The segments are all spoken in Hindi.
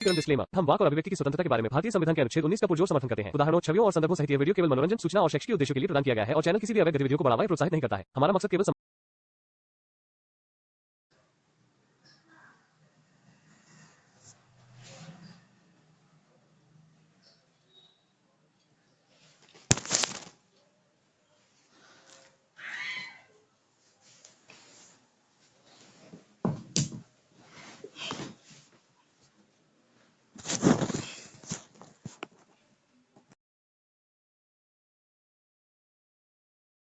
डिस्क्लेमर। हम वाक और अभिव्यक्ति की स्वतंत्रता के बारे में भारतीय संविधान के अनुच्छेद 19 का पुरजोर समर्थन करते हैं। उदाहरणों, छवियों और संदर्भों सहित यह वीडियो केवल मनोरंजन, सूचना और शैक्षिक उद्देश्यों के लिए प्रदान किया गया है और चैनल किसी भी अवैध गतिविधियों को बढ़ावा या प्रोत्साहित नहीं करता है। हमारा मकसद केवल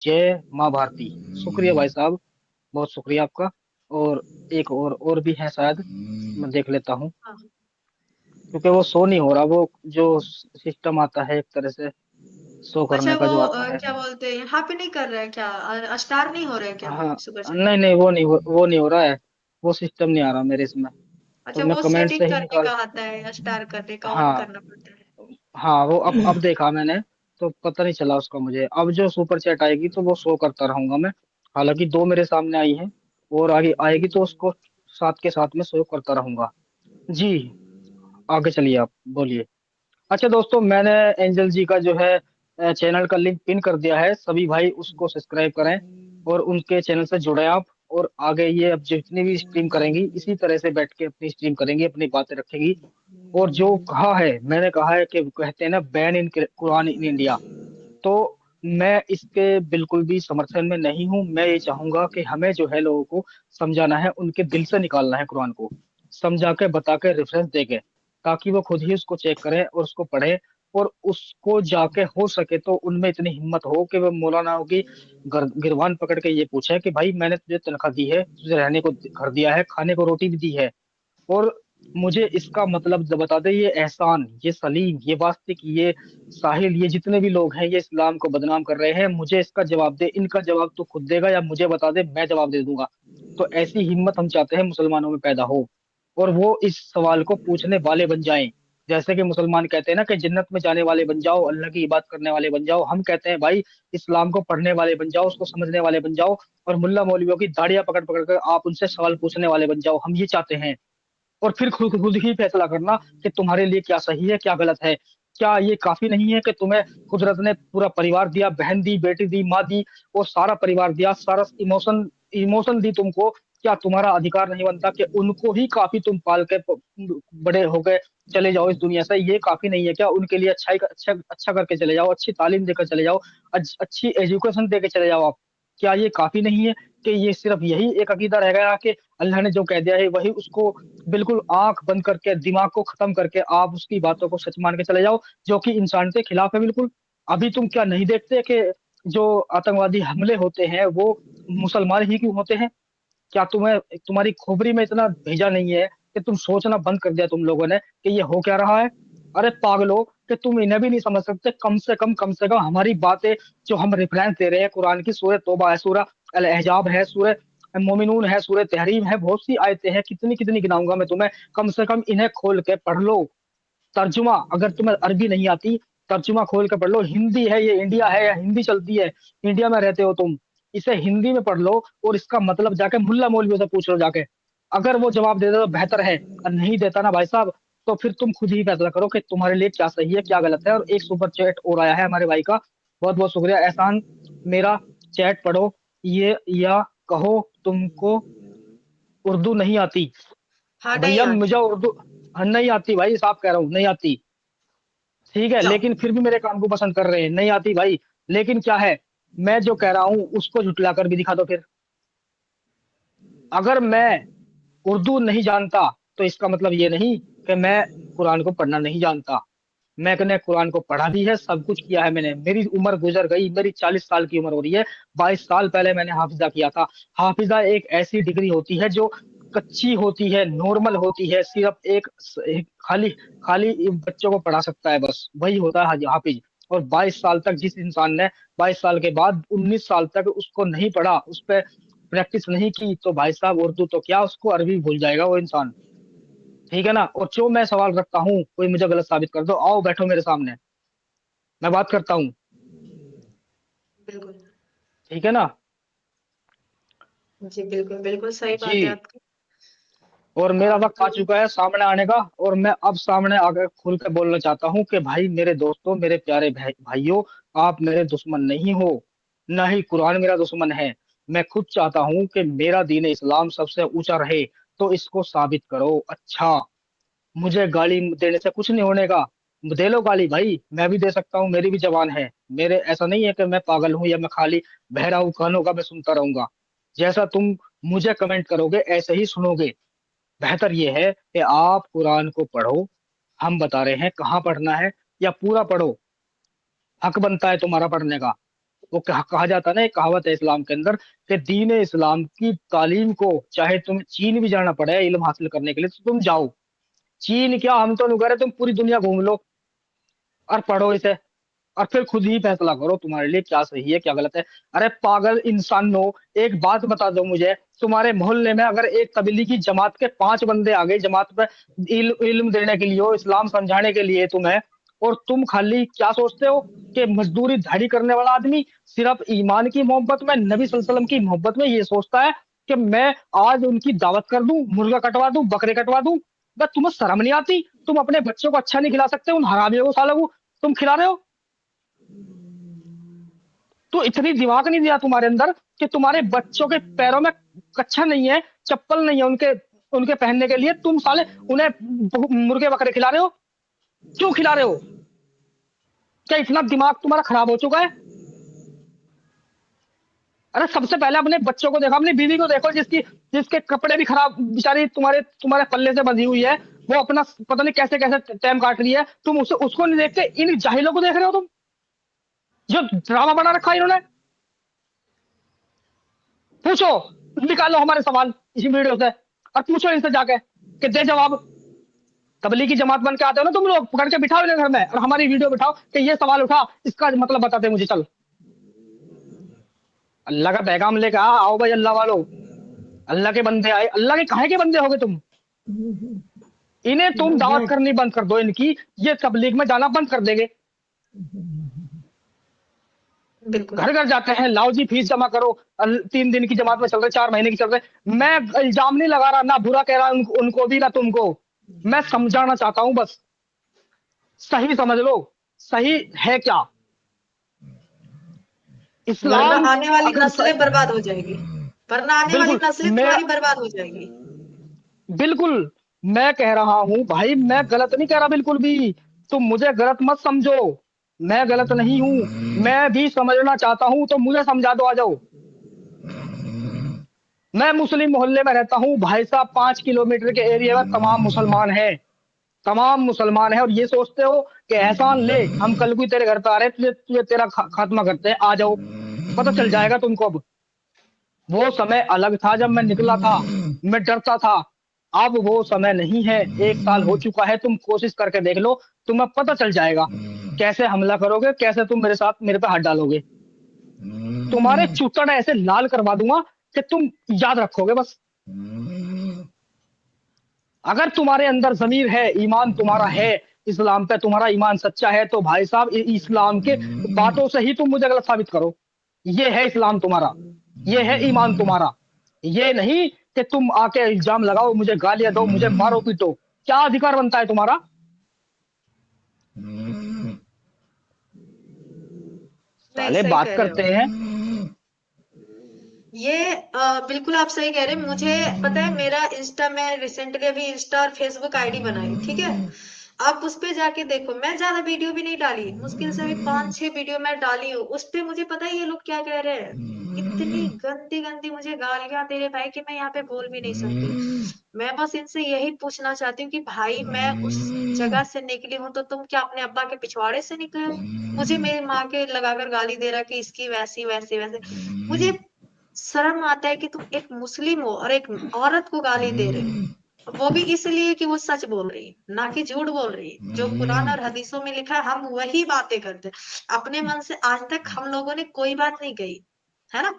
जय माँ भारती। शुक्रिया भाई साहब, बहुत शुक्रिया आपका। और एक और भी है शायद, मैं देख लेता हूँ, हाँ। क्योंकि वो शो नहीं हो रहा। वो जो सिस्टम आता है एक तरह से शो अच्छा, करने का वो जो आता है। क्या बोलते हैं, यहाँ पे नहीं कर रहा है क्या? स्टार नहीं हो रहा है क्या हाँ, सुपर चैट? नहीं नहीं, वो नहीं हो रहा है। वो सिस्टम नहीं आ रहा मेरे इसमें। तो अच्छा, मैं वो कमेंट सेटिंग से ही करने निकाल। का आता है, स्टार करने का ऑन हाँ करना पड़ता है। हाँ, वो अब देखा मैंने, तो पता नहीं चला उसका मुझे। अब जो सुपर चैट आएगी तो वो शो करता रहूंगा मैं। हालांकि दो मेरे सामने आई हैं, और आगे आएगी तो उसको साथ के साथ में शो करता रहूंगा। जी, आगे चलिए, आप बोलिए। अच्छा दोस्तों, मैंने एंजल जी का जो है चैनल का लिंक पिन कर दिया है। सभी भाई उसको सब्सक्राइब करें और उनके चैनल से जुड़े आप। और आगे ये अब जितनी भी स्ट्रीम करेंगी इसी तरह से बैठ के अपनी स्ट्रीम करेंगी, अपनी बातें रखेंगी। और जो कहा है, मैंने कहा है कि कहते हैं ना, ban in Quran in India, तो मैं इसके बिल्कुल भी समर्थन में नहीं हूं। मैं ये चाहूंगा कि हमें जो है लोगों को समझाना है, उनके दिल से निकालना है कुरान को, समझा के बता के रेफरेंस दे के, ताकि वो खुद ही उसको चेक करें और उसको पढ़े। और उसको जाके हो सके तो उनमें इतनी हिम्मत हो कि वो मौलानाओं की गिरबान पकड़ के ये पूछे कि भाई, मैंने तुझे तनख्वाह दी है, तुझे रहने को घर दिया है, खाने को रोटी भी दी है, और मुझे इसका मतलब बता दे। ये एहसान, ये सलीम, ये वास्तिक, ये साहिल, ये जितने भी लोग हैं ये इस्लाम को बदनाम कर रहे हैं, मुझे इसका जवाब दे। इनका जवाब तो खुद देगा या मुझे बता दे, मैं जवाब दे दूंगा। तो ऐसी हिम्मत हम चाहते हैं मुसलमानों में पैदा हो, और वो इस सवाल को पूछने वाले बन जाएं। जैसे कि मुसलमान कहते हैं ना कि जन्नत में जाने वाले बन जाओ, अल्लाह की इबादत करने वाले बन जाओ, हम कहते हैं भाई इस्लाम को पढ़ने वाले बन जाओ, उसको समझने वाले बन जाओ, और मुल्ला मौलवियों की दाढ़ियां पकड़ पकड़ कर आप उनसे सवाल पूछने वाले बन जाओ। हम ये चाहते हैं। और फिर खुद खुद ही फैसला करना कि तुम्हारे लिए क्या सही है, क्या गलत है। क्या ये काफी नहीं है कि तुम्हें कुदरत ने पूरा परिवार दिया, बहन दी, बेटी दी, माँ दी, और सारा परिवार दिया, सारा इमोशन इमोशन दी तुमको। क्या तुम्हारा अधिकार नहीं बनता कि उनको ही काफी तुम पाल के बड़े हो गए चले जाओ इस दुनिया से? ये काफी नहीं है क्या? उनके लिए अच्छा अच्छा करके चले जाओ, अच्छी तालीम देकर चले जाओ, अच्छी एजुकेशन देकर चले जाओ आप। क्या ये काफी नहीं है कि ये सिर्फ यही एक अकीदा रह गया कि अल्लाह ने जो कह दिया है वही उसको बिल्कुल आंख बंद करके, दिमाग को खत्म करके आप उसकी बातों को सच मान के चले जाओ, जो कि इंसान के खिलाफ है बिल्कुल। अभी तुम क्या नहीं देखते कि जो आतंकवादी हमले होते हैं वो मुसलमान ही क्यों होते हैं? क्या तुम्हें, तुम्हारी खोपड़ी में इतना भेजा नहीं है कि तुम सोचना बंद कर दिया तुम लोगों ने कि ये हो क्या रहा है? अरे पागलो, कि तुम इन्हें भी नहीं समझ सकते? कम से कम हमारी बातें जो हम रेफरेंस दे रहे हैं कुरान की, सूरह तौबा है, सूरह अल अहजाब है, सूरह मोमिनून है, सूरह तहरीम है, बहुत सी आयतें हैं, कितनी कितनी गिनाऊंगा मैं तुम्हें। कम से कम इन्हें खोल के पढ़ लो। तर्जुमा, अगर तुम्हें अरबी नहीं आती, तर्जुमा खोल के पढ़ लो। हिंदी है, ये इंडिया है या हिंदी चलती है? इंडिया में रहते हो तुम, इसे हिंदी में पढ़ लो और इसका मतलब जाके मुल्ला मौलवियों से पूछ लो जाके। अगर वो जवाब दे दे तो बेहतर है, और नहीं देता ना भाई साहब, तो फिर तुम खुद ही फैसला करो कि तुम्हारे लिए क्या सही है, क्या गलत है। और एक सुपर चैट और आया है हमारे भाई का, बहुत बहुत शुक्रिया एहसान। मेरा चैट पढ़ो, ये या कहो तुमको उर्दू नहीं आती। हाँ, नहीं भैया आती। मुझे उर्दू नहीं आती भाई साहब, कह रहा हूँ नहीं आती। ठीक है, जाओ। लेकिन फिर भी मेरे काम को पसंद कर रहे हैं। नहीं आती भाई, लेकिन क्या है, मैं जो कह रहा हूँ उसको झुटला कर भी दिखा दो फिर। अगर मैं उर्दू नहीं जानता तो इसका मतलब ये नहीं कि मैं कुरान को पढ़ना नहीं जानता। मैंने कुरान को पढ़ा भी है, सब कुछ किया है मैंने। मेरी उम्र गुजर गई, मेरी 40 साल की उम्र हो रही है। 22 साल पहले मैंने हाफिजा किया था। हाफिजा एक ऐसी डिग्री होती है जो कच्ची होती है, नॉर्मल होती है, सिर्फ एक खाली खाली बच्चों को पढ़ा सकता है, बस वही होता है हाफिज। और 22 साल तक जिस इंसान ने 22 साल के बाद 19 साल तक उसको नहीं पढ़ा, उस पर प्रैक्टिस नहीं की, तो भाई साहब उर्दू तो क्या, उसको अरबी भूल जाएगा वो इंसान। ठीक है ना? और जो मैं सवाल रखता हूँ कोई मुझे गलत साबित कर दो, आओ बैठो मेरे सामने, मैं बात करता हूँ। बिल्कुल। ठीक है ना? जी, बिल्कुल बिल्कुल सही जी, बात है आपकी। और मेरा वक्त आ चुका है सामने आने का, और मैं अब सामने आकर खुल कर बोलना चाहता हूँ कि भाई मेरे दोस्तों, मेरे प्यारे भाइयों, आप मेरे दुश्मन नहीं हो, ना ही कुरान मेरा दुश्मन है। मैं खुद चाहता हूँ कि मेरा दीन इस्लाम सबसे ऊंचा रहे, तो इसको साबित करो। अच्छा, मुझे गाली देने से कुछ नहीं होने का, दे लो गाली भाई, मैं भी दे सकता हूँ, मेरी भी जबान है। मेरे ऐसा नहीं है कि मैं पागल हूँ या मैं खाली बहरा हूँ कानों का, मैं सुनता रहूंगा। जैसा तुम मुझे कमेंट करोगे ऐसे ही सुनोगे। बेहतर ये है कि आप कुरान को पढ़ो, हम बता रहे हैं कहाँ पढ़ना है, या पूरा पढ़ो, हक बनता है तुम्हारा पढ़ने का। वो कहा जाता है ना, एक कहावत है इस्लाम के अंदर, कि दीन इस्लाम की तालीम को चाहे तुम्हें चीन भी जाना पड़े इल्म हासिल करने के लिए, तो तुम जाओ। चीन क्या, हम तो नहीं कह रहे, तुम पूरी दुनिया घूम लो और पढ़ो इसे, और फिर खुद ही फैसला करो तुम्हारे लिए क्या सही है क्या गलत है। अरे पागल इंसानो, एक बात बता दो मुझे, तुम्हारे मोहल्ले में अगर एक तबलीगी जमात के 5 बंदे आ गए जमात पे इल्म देने के लिए, हो इस्लाम समझाने के लिए तुम्हें, और तुम खाली क्या सोचते हो कि मजदूरी दिहाड़ी करने वाला आदमी सिर्फ ईमान की मोहब्बत में, नबी सल्लल्लाहु अलैहि वसल्लम की मोहब्बत में ये सोचता है कि मैं आज उनकी दावत कर दूं, मुर्गा कटवा दूं, बकरे कटवा दूं। बस तुम्हें शर्म नहीं आती? तुम अपने बच्चों को अच्छा नहीं खिला सकते, उन हरामियों को सालों को तुम खिला रहे हो। तो इतनी दिमाग नहीं दिया तुम्हारे अंदर कि तुम्हारे बच्चों के पैरों में कच्छा नहीं है, चप्पल नहीं है उनके उनके पहनने के लिए, तुम साले उन्हें मुर्गे बकरे खिला रहे हो। क्यों खिला रहे हो? क्या इतना दिमाग तुम्हारा खराब हो चुका है? अरे सबसे पहले अपने बच्चों को देखो, अपनी बीवी को देखो, जिसके कपड़े भी खराब, बेचारी तुम्हारे तुम्हारे पल्ले से बंधी हुई है, वो अपना पता नहीं कैसे कैसे टाइम काट रही है, तुम उसे उसको नहीं देखते, इन जाहिलों को देख रहे हो तुम, जो ड्रामा बना रखा है इन्होंने। पूछो, निकालो हमारे सवाल इसी वीडियो से, और पूछो इनसे जाके कि दे जवाब। तबलीगी जमात बन के आते हो ना तुम लोग, पकड़ के बिठाओ इन्हें घर में, और हमारी वीडियो बिठाओ कि ये सवाल उठा, इसका मतलब बताते मुझे, चल। अल्लाह का पैगाम लेके आओ भाई, अल्लाह वालों, अल्लाह के बंदे आए, अल्लाह के काहे के बंदे होगे तुम? इन्हें तुम दावत करनी बंद कर दो इनकी, ये तबलीग में जाना बंद कर देंगे। बिल्कुल। घर घर जाते हैं, लाओ जी फीस जमा करो, 3 दिन की जमात में चल रहे, 4 महीने की चल रहे। मैं इल्जाम नहीं लगा रहा, ना बुरा कह रहा उनको भी, ना तुमको। मैं समझाना चाहता हूं बस, सही समझ लो, सही है क्या वरना इस्लाम। आने वाली अगर नस्लें बर्बाद हो जाएगी, वरना आने वाली बिल्कुल नस्लें मैं तुम्हारी बर्बाद हो जाएगी। बिल्कुल मैं कह रहा हूं भाई, मैं गलत नहीं कह रहा बिल्कुल भी, तुम मुझे गलत मत समझो, मैं गलत नहीं हूं, मैं भी समझना चाहता हूं, तो मुझे समझा दो, आ जाओ। मैं मुस्लिम मोहल्ले में रहता हूँ भाई साहब, 5 किलोमीटर के एरिया में तमाम मुसलमान हैं, तमाम मुसलमान हैं, और ये सोचते हो कि एहसान ले, हम कल को ही तेरे घर पे आ रहे हैं, तुझे तुझे तेरा खात्मा करते हैं, आ जाओ, पता चल जाएगा तुमको अब। वो समय अलग था जब मैं निकला था, मैं डरता था। अब वो समय नहीं है, 1 साल हो चुका है, तुम कोशिश करके देख लो, तुम्हें पता चल जाएगा कैसे हमला करोगे, कैसे तुम मेरे साथ मेरे पे हाथ डालोगे। तुम्हारे चूतड़ ऐसे लाल करवा दूंगा कि तुम याद रखोगे बस। अगर तुम्हारे अंदर जमीर है, ईमान तुम्हारा है, इस्लाम पे तुम्हारा ईमान सच्चा है, तो भाई साहब इस्लाम के बातों से ही तुम मुझे गलत साबित करो। ये है इस्लाम तुम्हारा, ये है ईमान तुम्हारा। ये नहीं कि तुम आके इल्जाम लगाओ, मुझे गालियां दो, मुझे मारो पीटो। क्या अधिकार बनता है तुम्हारा? नहीं, साले सही बात कह रहे करते हो हैं। ये। बिल्कुल आप सही कह रहे हैं। मुझे पता है, मेरा इंस्टा, मैं रिसेंटली अभी इंस्टा और फेसबुक आईडी बनाई, ठीक है। आप उस पे जाके देखो, मैं ज्यादा वीडियो भी नहीं डाली, मुश्किल से भी 5-6 वीडियो मैं डाली हूँ उस पे। मुझे पता है ये लोग क्या कह रहे हैं, इतनी गंदी गंदी मुझे गालियां दे रहे भाई कि मैं यहाँ पे बोल भी नहीं सकती। मैं बस इनसे यही पूछना चाहती हूँ कि भाई मैं उस जगह से निकली हूँ, तो तुम क्या अपने अब्बा के पिछवाड़े से निकले हो? मुझे मेरी माँ के लगाकर गाली दे रहा कि इसकी वैसी वैसी वैसे। मुझे शर्म आता है कि तुम एक मुस्लिम हो और एक औरत को गाली दे रहे हो, वो भी इसलिए कि वो सच बोल रही है, ना कि झूठ बोल रही है। जो कुरान और हदीसों में लिखा है हम वही बातें करते हैं। अपने मन से आज तक हम लोगों ने कोई बात नहीं कही, है ना,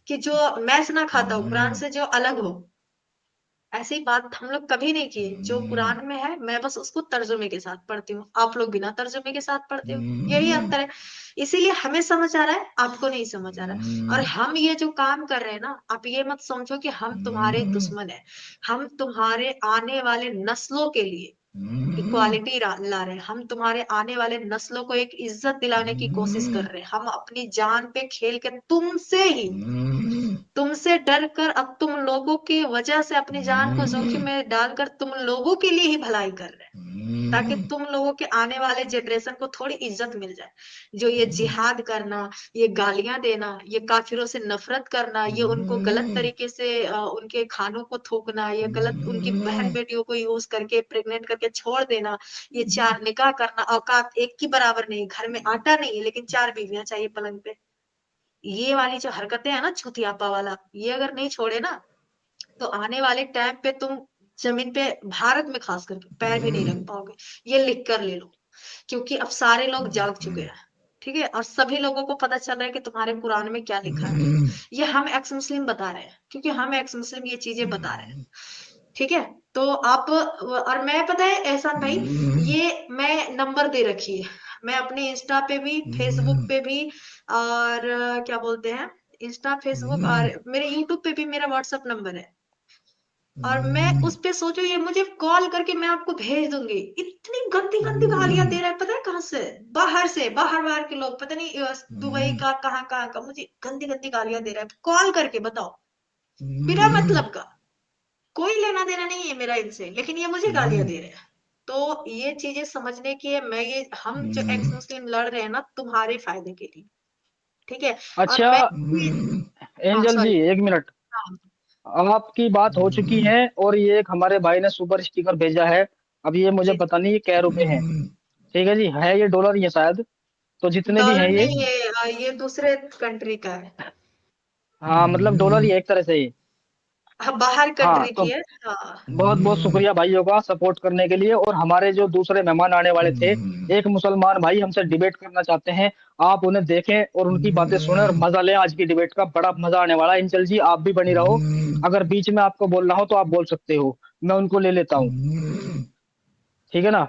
कि जो मैच ना खाता हो कुरान से, जो अलग हो। ऐसी बात हम लोग कभी नहीं किए। जो कुरान में है मैं बस उसको तर्जुमे के साथ पढ़ती हूँ, आप लोग बिना तर्जुमे के साथ पढ़ते हो, यही अंतर है। इसीलिए हमें समझ आ रहा है, आपको नहीं समझ आ रहा है। और हम ये जो काम कर रहे हैं ना, आप ये मत समझो कि हम तुम्हारे दुश्मन है। हम तुम्हारे आने वाले नस्लों के लिए इक्वालिटी ला रहे हैं। हम तुम्हारे आने वाले नस्लों को एक इज्जत दिलाने की कोशिश कर रहे हैं। हम अपनी जान पे खेल के तुमसे डर कर अब तुम लोगों की वजह से अपनी जान को जोखिम में डालकर तुम लोगों के लिए ही भलाई कर रहे हैं, ताकि तुम लोगों के आने वाले जनरेशन को थोड़ी इज्जत मिल जाए। जो ये जिहाद करना, ये गालियां देना, ये काफिरों से नफरत करना, ये उनको गलत तरीके से उनके खानों को थूकना, ये गलत उनकी बहन बेटियों को यूज करके प्रेग्नेंट करके छोड़ देना, ये 4 निकाह करना, औकात एक की बराबर नहीं, घर में आटा नहीं है लेकिन 4 बीवियां चाहिए पलंग पे, ये वाली जो हरकतें है ना चूतियापा वाला, ये अगर नहीं छोड़े ना तो आने वाले टाइम पे तुम जमीन पे, भारत में खास करके पैर भी नहीं रख पाओगे। ये लिख कर ले लो, क्योंकि अब सारे लोग जाग चुके हैं। ठीक है, और सभी लोगों को पता चल रहा है कि तुम्हारे कुरान में क्या लिखा है। ये हम एक्स मुस्लिम बता रहे हैं, क्योंकि हम एक्स मुस्लिम ये चीजें बता रहे हैं। ठीक है, तो आप, और मैं, पता है एहसान भाई, ये मैं नंबर दे रखी है, मैं अपने इंस्टा पे भी फेसबुक पे भी, और क्या बोलते हैं, इंस्टा फेसबुक और मेरे यूट्यूब पे भी मेरा व्हाट्सएप नंबर है। और मैं उस पे सोचो, ये मुझे कॉल करके मैं आपको भेज दूंगी, इतनी गंदी गंदी गालियां दे रहा है, पता है कहाँ से, बाहर बाहर के लोग, पता नहीं दुबई का कहाँ कहाँ का, मुझे गंदी गंदी गालियां दे रहा है कॉल करके, बताओ, बिना मतलब का, कोई लेना देना नहीं है मेरा इनसे, लेकिन ये मुझे गालियां दे रहे हैं। तो ये चीजें समझने की है, मैं ये, हम जो एक्स मुस्लिम लड़ रहे हैं ना तुम्हारे फायदे के लिए, ठीक है। और अच्छा मैं, हाँ एंजल जी, सॉरी, एक मिनट। हाँ आपकी बात हो चुकी है, और ये एक हमारे भाई ने सुपर स्टिकर भेजा है। अब ये मुझे जी, पता नहीं ये क्या रुपए हैं। ठीक है जी, है ये डॉलर ये शायद, तो जितने भी हैं डॉलर ये। नहीं है, ये दूसरे कंट्री का है। हाँ मतलब डॉलर ही है एक तरह से ये। हाँ, बाहर हाँ कंट्री तो की है। हाँ बहुत बहुत शुक्रिया भाइयों का सपोर्ट करने के लिए। और हमारे जो दूसरे मेहमान आने वाले थे, एक मुसलमान भाई हमसे डिबेट करना चाहते हैं। आप उन्हें देखें और उनकी बातें सुने और मजा लें। आज की डिबेट का बड़ा मजा आने वाला है। इंचल जी आप भी बनी रहो, अगर बीच में आपको बोलना हो तो आप बोल सकते हो, मैं उनको ले लेता हूँ। ठीक है ना,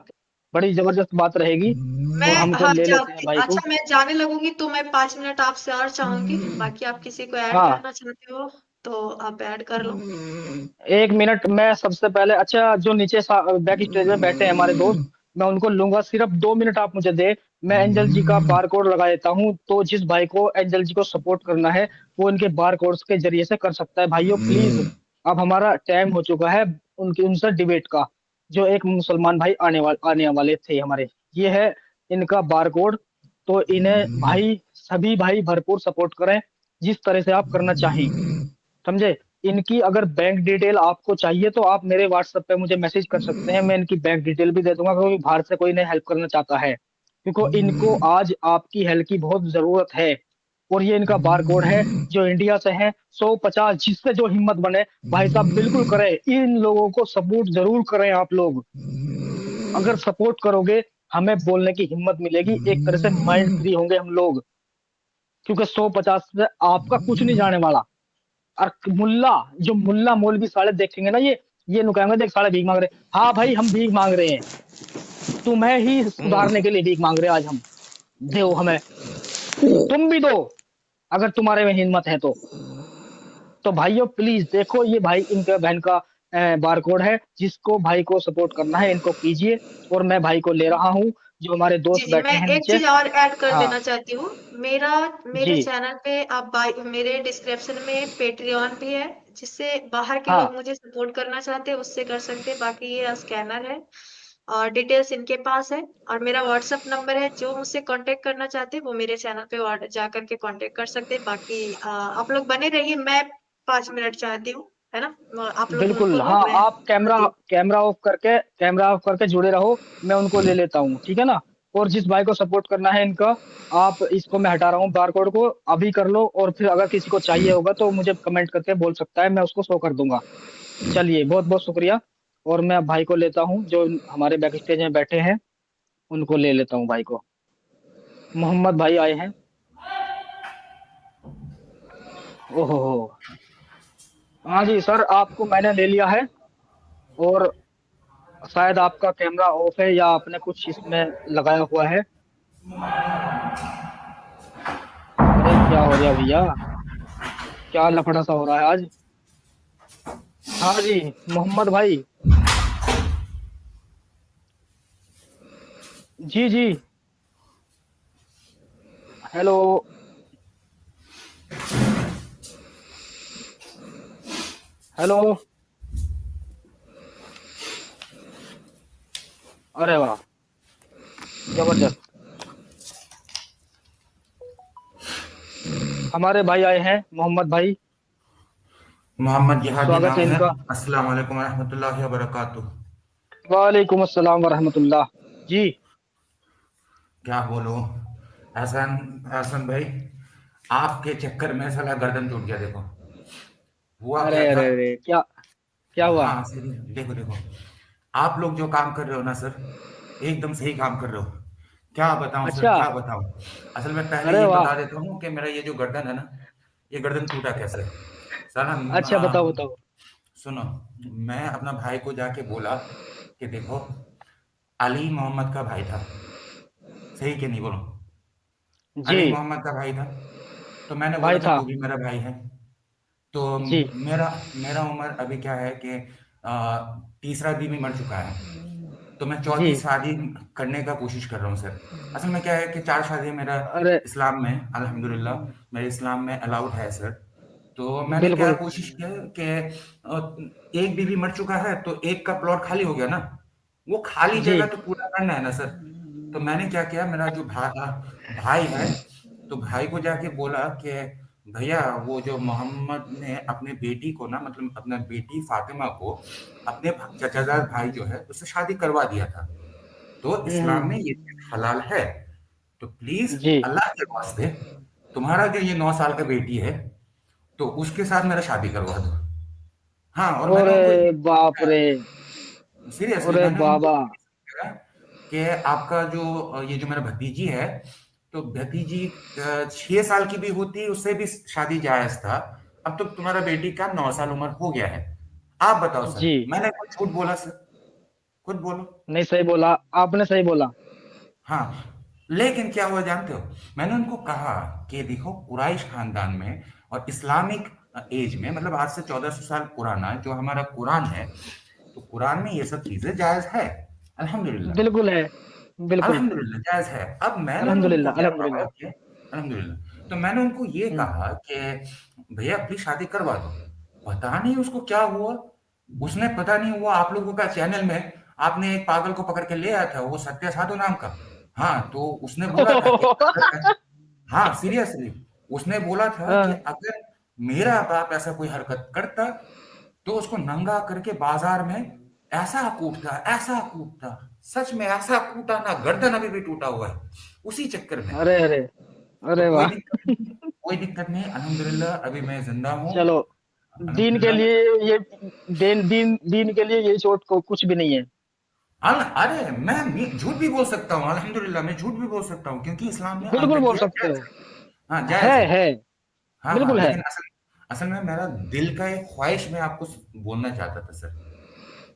बड़ी जबरदस्त बात रहेगी। मैं, और हमको हाँ ले लेते हैं जाती, भाई को। अच्छा मैं जाने लगूंगी तो मैं 5 मिनट आपसे और चाहूंगी, बाकी आप किसी को ऐड हाँ करना चाहते हो तो आप ऐड कर लो। एक मिनट, मैं सबसे पहले, अच्छा जो नीचे बैक स्टेज में बैठे हैं हमारे दोस्त, मैं उनको लूंगा। सिर्फ 2 मिनट आप मुझे दे, मैं एंजल जी का बार कोड लगा देता हूँ। तो जिस भाई को एंजल जी को सपोर्ट करना है वो इनके बार कोड्स के जरिए से कर सकता है। भाइयों प्लीज, अब हमारा टाइम हो चुका है उनकी उनसे डिबेट का। जो एक मुसलमान भाई आने वाले थे हमारे, ये है इनका बार कोड। तो इन्हें भाई, सभी भाई भरपूर सपोर्ट करें जिस तरह से आप करना चाहें, समझे। इनकी अगर बैंक डिटेल आपको चाहिए तो आप मेरे व्हाट्सएप पे मुझे मैसेज कर सकते हैं, मैं इनकी बैंक डिटेल भी दे दूंगा। क्योंकि बाहर से कोई इन्हें हेल्प करना चाहता है, क्योंकि इनको आज आपकी हेल्प की बहुत जरूरत है। और ये इनका बार कोड है, जो इंडिया से है 150, जिससे जो हिम्मत बने भाई साहब बिल्कुल करें। इन लोगों को सपोर्ट जरूर करें आप लोग। अगर सपोर्ट करोगे हमें बोलने की हिम्मत मिलेगी, एक तरह से माइंड फ्री होंगे हम लोग। क्योंकि 150 से आपका कुछ नहीं जाने वाला। और मुल्ला, जो मुल्ला मौलवी साले देखेंगे ना, ये नुकाएंगे, देख साले भीख मांग रहे हैं। हाँ भाई हम भीख मांग रहे हैं, तुम्हें ही सुधारने के लिए भीख मांग रहे हैं आज हम। दो हमें, तुम भी दो अगर तुम्हारे में हिम्मत है तो भाइयों प्लीज देखो, ये भाई इनके बहन का बार कोड है। जिसको भाई को सपोर्ट करना है इनको कीजिए। और मैं भाई को ले रहा हूँ, जो हमारे जी दोस्त जी, मैं बैठे हैं एक नीचे। चीज और ऐड कर हाँ देना चाहती हूँ। मेरा, मेरे जी, चैनल पे आप मेरे डिस्क्रिप्शन में पेट्रियन भी है, जिससे बाहर के लोग हाँ मुझे सपोर्ट करना चाहते हैं उससे कर सकते हैं। बाकी ये स्कैनर है और डिटेल्स इनके पास है। और मेरा व्हाट्सएप नंबर है, जो मुझसे कांटेक्ट करना चाहते हैं वो मेरे चैनल पे जा करके कांटेक्ट कर सकते हैं। बाकी आप लोग बने रहिए, मैं 5 मिनट चाहती हूँ, है ना, आप लोग उनको बिल्कुल। लो, हाँ मैं आप कैमरा आती हूँ। कैमरा ऑफ करके जुड़े रहो, मैं उनको ले लेता हूँ, ठीक है ना। और जिस भाई को सपोर्ट करना है इनका, आप इसको मैं हटा रहा हूँ बारकोड को, अभी कर लो। और फिर अगर किसी को चाहिए होगा तो मुझे कमेंट करके बोल सकता है, मैं उसको शो कर दूंगा। चलिए बहुत बहुत शुक्रिया। और मैं भाई को लेता हूँ जो हमारे बैक स्टेज में बैठे हैं, उनको ले लेता हूँ भाई को। मोहम्मद भाई आए हैं। ओहो, हाँ जी सर, आपको मैंने ले लिया है। और शायद आपका कैमरा ऑफ है या आपने कुछ इसमें लगाया हुआ है। अरे क्या हो गया भैया, क्या लफड़ा सा हो रहा है आज। हाँ जी, मोहम्मद भाई। जी जी। हेलो। हेलो। अरे वाह, जबरदस्त। हमारे भाई आए हैं, मोहम्मद भाई। मोहम्मद जिहादी स्वागत नाम है है। इनका। अस्सलाम वालेकुम रहमतुल्लाहि व बरकातुहू। वालेकुम अस्सलाम वरहमतुल्लाह। जी। क्या बोलो एहसान, एहसान भाई, आपके चक्कर में साला गर्दन टूट गया। देखो हुआ अरे क्या था। अरे अरे, क्या क्या हुआ? हाँ सही, देखो देखो, आप लोग जो काम कर रहे हो ना सर, एकदम सही काम कर रहे हो। क्या बताऊं सर, अच्छा। क्या बताऊं। असल में पहले अरे ये वाह। बता देता हूँ कि मेरा ये जो गर्दन है ना, ये गर्दन टूटा कैसे। साला अच्छा, बताओ बताओ। सुनो, मैं अपना भाई को जाके बोला कि देखो, अली मोहम्मद का भाई था, सही कि नहीं बोलो। जी। अली मोहम्मद का भाई था, तो मैंने बोला भाई था था। तू भी मेरा भाई है। तो जी मेरा मेरा उम्र अभी क्या है कि तीसरा भी मर चुका है। तो मैं जी। चौथी शादी करने का कोशिश कर रहा हूँ सर। असल में क्या है कि चार शादी मेरा अरे इस्लाम में, अल्हम्दुलिल्लाह, मेरे इस्लाम में अलाउड है सर। तो मैंने क्या बिल्कुल। कोशिश किया कि एक बीवी मर चुका है तो एक का प्लॉट खाली हो गया ना, वो खाली जी जगह तो पूरा करना है ना सर। तो मैंने क्या किया, मेरा जो भाई है, तो भाई को जाके बोला कि भैया, वो जो मोहम्मद ने अपने बेटी को ना, मतलब अपना बेटी फातिमा को अपने चचाजाद भाई जो है उससे शादी करवा दिया था। तो इस्लाम में हम्म। ये चीज हलाल है। तो प्लीज जी। अल्लाह के वास्ते, तुम्हारा जो ये 9 साल का बेटी है, तो उसके साथ मेरा शादी करवा दो। हाँ, और मैंने अरे उनको बाप रे। सीरियसली अरे मैंने उनको बाबा। कहा कि आपका जो ये जो मेरा भतीजी है, तो भतीजी 6 साल की भी होती उससे भी शादी जायज था। अब तो तुम्हारा बेटी का 9 साल उम्र हो गया है। आप बताओ जी। सर, मैंने कुछ झूठ बोला सर? खुद बोलो। नहीं, सही बोला। आपने सही बोला। हाँ, लेकिन क्या हुआ जानते हो, मैंने उनको कहा कि देखो, कुरैश खानदान में और इस्लामिक एज में, मतलब आज से 1400 साल पुराना जो हमारा कुरान है, तो कुरान में ये सब चीजें जायज है। अल्हम्दुलिल्लाह, बिल्कुल है। बिल्कुल। अल्हम्दुलिल्लाह जायज है। अब मैंने उनको अल्हम्दुलिल्लाह क्या कहा अल्हम्दुलिल्लाह। कि अल्हम्दुलिल्लाह, तो मैंने उनको ये हम्म। कहा कि भैया अपनी शादी करवा दो। पता नहीं उसको क्या हुआ, उसने पता नहीं हुआ आप लोगों का चैनल में आपने एक पागल को पकड़ के ले आया था, वो सत्य साधु नाम का। हाँ, तो उसने बोला था कि अगर हाँ सीरियसली, उसने बोला था कि हाँ। अगर मेरा बाप ऐसा कोई हरकत करता तो उसको नंगा करके बाजार में ऐसा कूटता, सच में ऐसा कूटा ना, गर्दन अभी भी टूटा हुआ है उसी चक्कर में। अरे अरे। तो अरे कोई वाह। दिक्कत नहीं, कोई दिक्कत नहीं, अल्हम्दुलिल्लाह अभी मैं जिंदा हूँ। चलो। दीन के अल्हम्दुलिल्लाह। लिए ये दीन दीन दीन के लिए ये चोट को कुछ भी नहीं है। अरे मैं झूठ भी बोल सकता हूँ, अल्हम्दुलिल्लाह मैं झूठ भी बोल सकता हूँ, क्योंकि इस्लाम में बिल्कुल बोल अंतकिया सकते जायज हो। है। हाँ जायज है। है। हाँ हाँ, बिल्कुल है। लेकिन असल असल में मेरा दिल का एक ख्वाहिश मैं आपको बोलना चाहता था सर।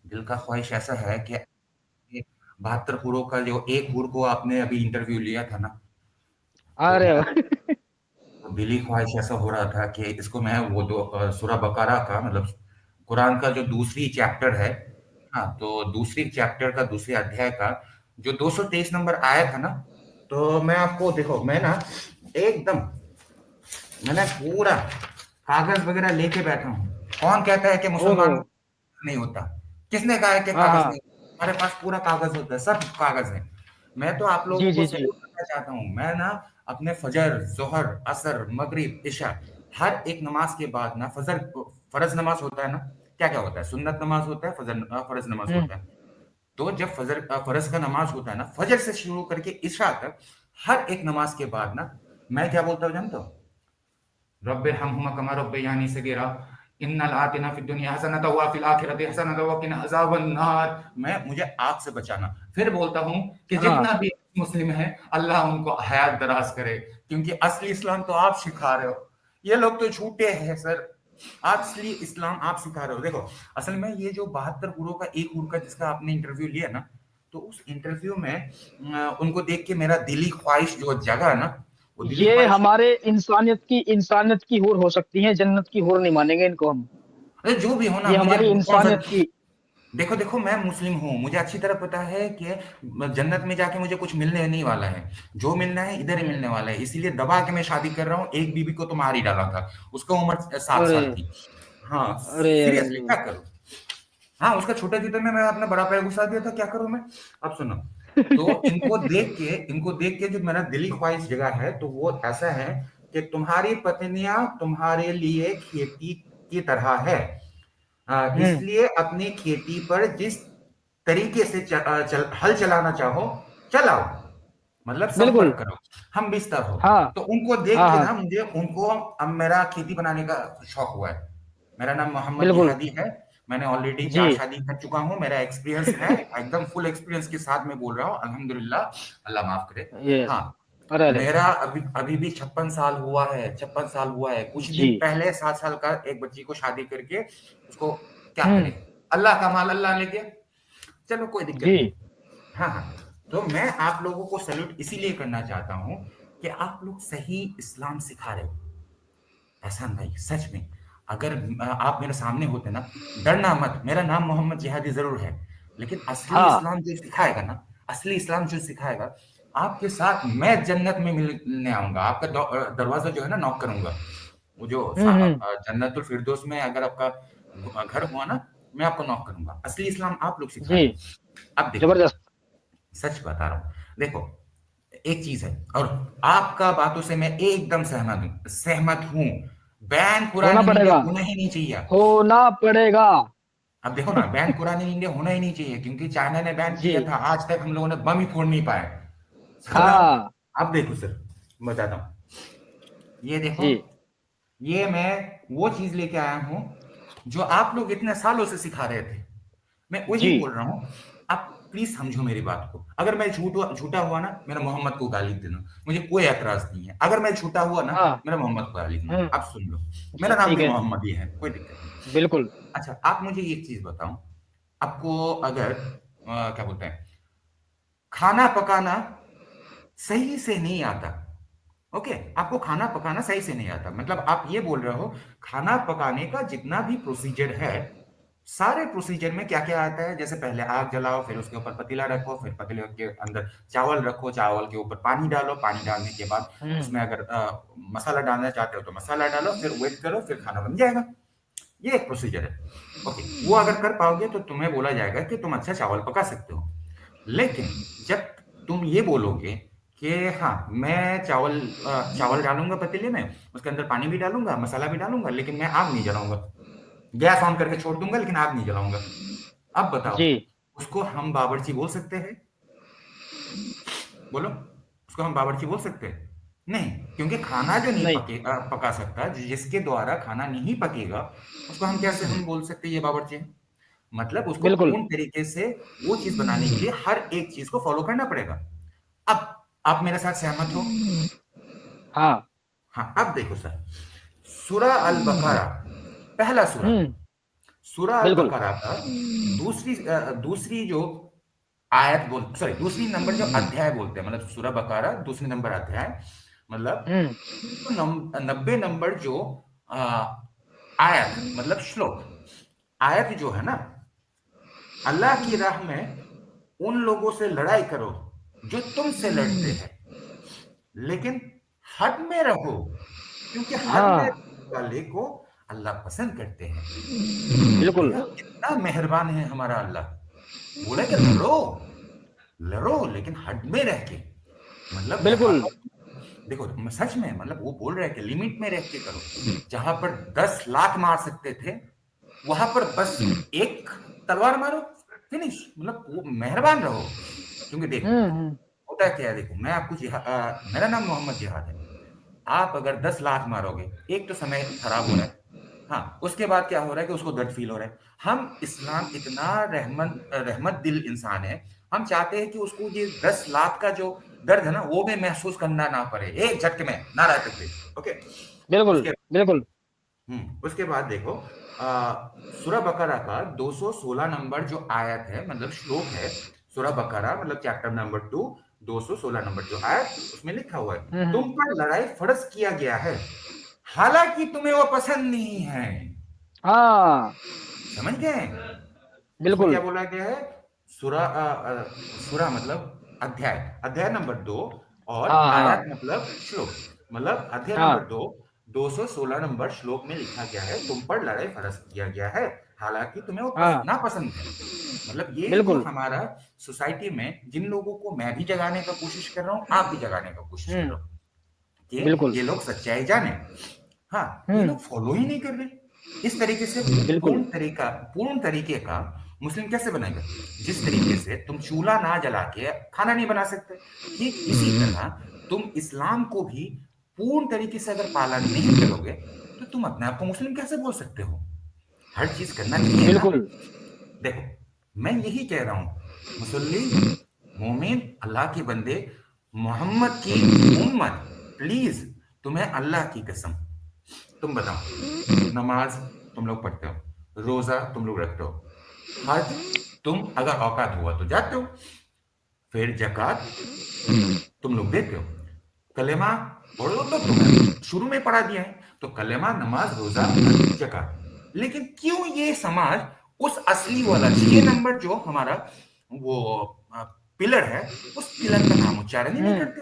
दिल का ख्वाहिश ऐसा है कि 72 हूरों का जो एक हूर को आपने अभी इंटरव्यू लिया था ना, तो अरे मेरा वाह। दिली ख्वाहिश ऐसा हो रहा था कि इसको मैं वो दो सूरह बकरा का, मतलब कुरान का जो दूसरी चैप्टर है, हाँ, तो दूसरी चैप्टर का दूसरे अध्याय का जो 223 नंबर आया था ना, तो मैं आपको देखो, मैं ना एकदम, मैंने पूरा कागज वगैरह लेके बैठा हूँ। कौन कहता है कि ओहो। मुसलमान नहीं होता? किसने कहा है कि हाँ कागज हाँ। नहीं? हमारे पास पूरा कागज होता है, सब कागज है। मैं तो आप जी लोगों को जी जी। सैल्यूट करना चाहता हूँ। मैं ना अपने फजर, जोहर, असर, मगरिब, इशा, हर एक नमाज के बाद ना, फजर फर्ज नमाज होता है ना, क्या क्या होता है, सुन्नत नमाज होता है, फर्ज नमाज हम्म। होता है। तो जब फर्ज का नमाज होता है ना, फजर से शुरू करके इशा तक, हर एक नमाज के बाद ना, मैं क्या बोलता हूँ जानते हो? रब्बिरहमहुमा कमा रब्बयानी सगीरा, इन्नल आतिना फिद दुनिया हसनतन व फिल आखिरति हसनतन व किना अज़ाबन नार। मैं मुझे आग से बचाना। फिर बोलता हूँ कि हाँ। जितना भी मुस्लिम है, अल्लाह उनको हयात दराज करे, क्योंकि असली इस्लाम तो आप सिखा रहे हो। ये लोग तो झूठे हैं सर। असली इस्लाम आप सिखा रहे हो। देखो असल में ये जो 72 हुरों का एक हुर का जिसका आपने इंटरव्यू लिया ना, तो उस इंटरव्यू में उनको देख के मेरा दिली ख्वाहिश जो जगा ना, वो दिली ये ख्वाहिश, हमारे इंसानियत की हूर हो सकती है, जन्नत की हूर नहीं मानेंगे इनको हम। अरे जो भी हो ना, ये मुझे हमारी कौन सा, इंसानियत की। देखो देखो मैं मुस्लिम हूँ, मुझे अच्छी तरह पता है कि जन्नत में जाके मुझे कुछ मिलने नहीं वाला है, जो मिलना है इधर ही मिलने वाला है, इसीलिए दबा के मैं शादी कर रहा हूँ। एक बीबी को तो मार ही डाला था, उसका उम्र 7 साल अरे थी। हाँ अरे अरे सीरियसली अरे। क्या करूँ। हाँ उसका छोटा थी तो मैं अपना बड़ा पैर घुसा दिया था, क्या करूँ मैं। अब सुनो, तो इनको देख के जो मेरा दिली ख्वाहिश जगह है, तो वो ऐसा है कि तुम्हारी पत्नियां तुम्हारे लिए खेती की तरह है। हम्म। इसलिए अपनी खेती पर जिस तरीके से हल चलाना चाहो चलाओ, मतलब बिल्कुल। संपर्क करो, हम बिस्तर हो। हाँ तो उनको देख हाँ के हाँ। ना मुझे उनको अब मेरा खेती बनाने का शौक हुआ है। मेरा नाम मोहम्मद बिल्कुल। जिहादी है। मैंने ऑलरेडी जी। 4 शादी कर चुका हूँ, मेरा एक्सपीरियंस है, एकदम फुल एक्सपीरियंस के साथ में बोल रहा हूँ, अल्हम्दुलिल्लाह, अल्लाह माफ करे। यस। हाँ अरे अरे। मेरा अभी अभी भी 56 साल हुआ है, 56 साल हुआ है। कुछ जी। दिन पहले 7 साल का एक बच्ची को शादी करके उसको क्या हम्म। करे, अल्लाह का माल अल्लाह ले गया, चलो कोई दिक्कत जी। नहीं। हाँ हाँ, तो मैं आप लोगों को सैल्यूट इसीलिए करना चाहता हूँ कि आप लोग सही इस्लाम सिखा रहे हो। एहसान भाई सच में, अगर आप मेरे सामने होते ना, डरना मत, मेरा नाम मोहम्मद जिहादी जरूर है, लेकिन असली हाँ। इस्लाम जो सिखाएगा ना, असली इस्लाम जो सिखाएगा, आपके साथ मैं जन्नत में मिलने आऊंगा, आपका दरवाजा जो है ना नॉक करूंगा। वो जो हम्म। जन्नतुल फिरदौस में अगर आपका घर हुआ ना, मैं आपको नॉक करूंगा। असली इस्लाम आप लोग सिखा जी। रहे हो। अब देखो, जबरदस्त। सच बता रहा हूँ, देखो एक चीज है, और आपका बातों से मैं एकदम सहमत हूँ। बैन कुरान होना इन इंडिया पड़ेगा। होना ही नहीं चाहिए। होना पड़ेगा। अब देखो ना, बैन कुरान इन इंडिया होना ही नहीं चाहिए, क्योंकि चाइना ने बैन जी। किया था, आज तक हम लोगों ने बम ही फोड़ नहीं पाए साला। हाँ। अब देखो सर, बताता हूँ, ये देखो, जी। ये मैं वो चीज लेके आया हूँ जो आप लोग इतने सालों से सिखा रहे थे, मैं वही जी। बोल रहा हूँ। आप प्लीज समझो मेरी बात को। अगर मैं झूठा हुआ ना, मेरा मोहम्मद को गाली देना, मुझे कोई एतराज नहीं है। अगर मैं झूठा हुआ ना, हाँ। मेरा मोहम्मद को गाली देना। हम्म। अब सुन लो, मेरा नाम ठीक भी है। मोहम्मद ही है, कोई दिक्कत नहीं। बिल्कुल। अच्छा आप मुझे एक चीज बताओ, आपको अगर क्या बोलते हैं, खाना पकाना सही से नहीं आता, ओके, आपको खाना पकाना सही से नहीं आता, मतलब आप ये बोल रहे हो खाना पकाने का जितना भी प्रोसीजर है, सारे प्रोसीजर में क्या क्या आता है, जैसे पहले आग जलाओ, फिर उसके ऊपर पतीला रखो, फिर पतीले के अंदर चावल रखो, चावल के ऊपर पानी डालो, पानी डालने के बाद हम्म। उसमें अगर मसाला डालना चाहते हो तो मसाला डालो, फिर वेट करो, फिर खाना बन जाएगा। ये एक प्रोसीजर है, ओके। वो अगर कर पाओगे तो तुम्हें बोला जाएगा कि तुम अच्छा चावल पका सकते हो। लेकिन जब तुम ये बोलोगे कि हाँ मैं चावल डालूंगा पतीले में, उसके अंदर पानी भी डालूंगा, मसाला भी डालूंगा, लेकिन मैं आग नहीं जलाऊंगा, गैस ऑन करके छोड़ दूंगा, लेकिन आग नहीं जलाऊंगा, अब बताओ, जी। उसको हम बावर्ची बोल सकते हैं? बोलो, उसको हम बावर्ची बोल सकते हैं? नहीं, क्योंकि खाना जो नहीं नहीं। पका सकता, जिसके द्वारा खाना नहीं पकेगा, उसको हम कैसे हम बोल सकते हैं ये बावर्ची है? मतलब उसको बिल्कुल। पूर्ण तरीके से वो चीज बनाने के लिए हर एक चीज को फॉलो करना पड़ेगा। अब आप मेरे साथ सहमत हो? हाँ। हाँ अब देखो सर, सूरा अल बकरा, पहला सूरा, हम्म। सूरा अल बिल्कुल। बकरा का दूसरी जो आयत बोल, सॉरी दूसरी नंबर जो अध्याय बोलते हैं, मतलब सूरा बकरा दूसरी नंबर अध्याय, मतलब हम्म। 90 नंबर जो आयत, मतलब श्लोक, आयत जो है ना, अल्लाह की राह में उन लोगों से लड़ाई करो जो तुमसे लड़ते हैं, लेकिन हद में रहो, क्योंकि हद में हाँ। रहने वाले को अल्लाह पसंद करते हैं। बिल्कुल। देखा कितना मेहरबान है हमारा अल्लाह। बोले कि लड़ो लड़ो, लेकिन हद में रह के, मतलब जहां बिल्कुल। पर, देखो सच में, मतलब वो बोल रहे हैं कि लिमिट में रह के करो। जहां पर 10 लाख मार सकते थे, वहां पर बस एक तलवार मारो, फिनिश, मतलब वो मेहरबान रहो। क्योंकि देखो हम्म। होता है क्या है, देखो मैं आपको मेरा नाम मोहम्मद जिहाद है, आप अगर 10 लाख मारोगे, एक तो समय खराब हो रहा है, हाँ उसके बाद क्या हो रहा है कि उसको दर्द फील हो रहा है। हम इस्लाम इतना रहमत दिल इंसान है, हम चाहते हैं कि उसको ये 10 लाख का जो दर्द है ना, वो भी महसूस करना ना पड़े, एक झटके में, नारा तकबीर, ओके। बिल्कुल। उसके बिल्कुल। उसके बाद देखो सूरह बकरा का 216 नंबर जो आयत है, मतलब श्लोक है, सूरह बकरा मतलब चैप्टर नंबर 2, 216 नंबर जो आयत, उसमें लिखा हुआ है तुम पर लड़ाई फर्ज किया गया है, हालांकि तुम्हें वो पसंद नहीं है। हाँ समझ गए? इसमें बिल्कुल। क्या बोला गया है? सूरा मतलब अध्याय, अध्याय नंबर 2, और हाँ आयत हाँ मतलब श्लोक, मतलब अध्याय नंबर हाँ 2, 216 नंबर श्लोक में लिखा गया है तुम पर लड़ाई फर्ज किया गया है, हालांकि तुम्हें वो हाँ नापसंद है। मतलब ये जो बिल्कुल। हमारा सोसाइटी में जिन लोगों को मैं भी जगाने का कोशिश कर रहा हूँ, आप भी जगाने का कोशिश कर रहा हूँ कि बिल्कुल। ये लोग सच्चाई जाने। हाँ, ये लोग फॉलो ही नहीं कर रहे। इस तरीके से बिल्कुल। पूर्ण तरीके का मुस्लिम कैसे बनेगा? जिस तरीके से तुम चूल्हा ना जला के खाना नहीं बना सकते, ठीक इसी तरह तुम इस्लाम को भी पूर्ण तरीके से अगर पालन नहीं करोगे तो तुम अपने आप को मुस्लिम कैसे बोल सकते हो? हर चीज करना चाहिए ना। बिल्कुल। देखो, मैं यही कह रहा हूं, मुसल्ली, मोमिन, अल्लाह के बंदे, मोहम्मद की उम्मत, प्लीज, तुम्हें अल्लाह की कसम, तुम बताओ, नमाज तुम लोग पढ़ते हो, रोजा तुम लोग रखते हो, हज तुम अगर औकात हुआ तो जाते हो, फिर जकात तुम लोग देते हो, कलेमा पढ़ो तो तुम्हें शुरू में पढ़ा दिया है, तो कलेमा, नमाज, रोजा, जकात। लेकिन क्यों ये समाज उस असली वाला 6 नंबर जो हमारा वो पिलर है, उस पिलर का नाम उच्चारण ही नहीं करते?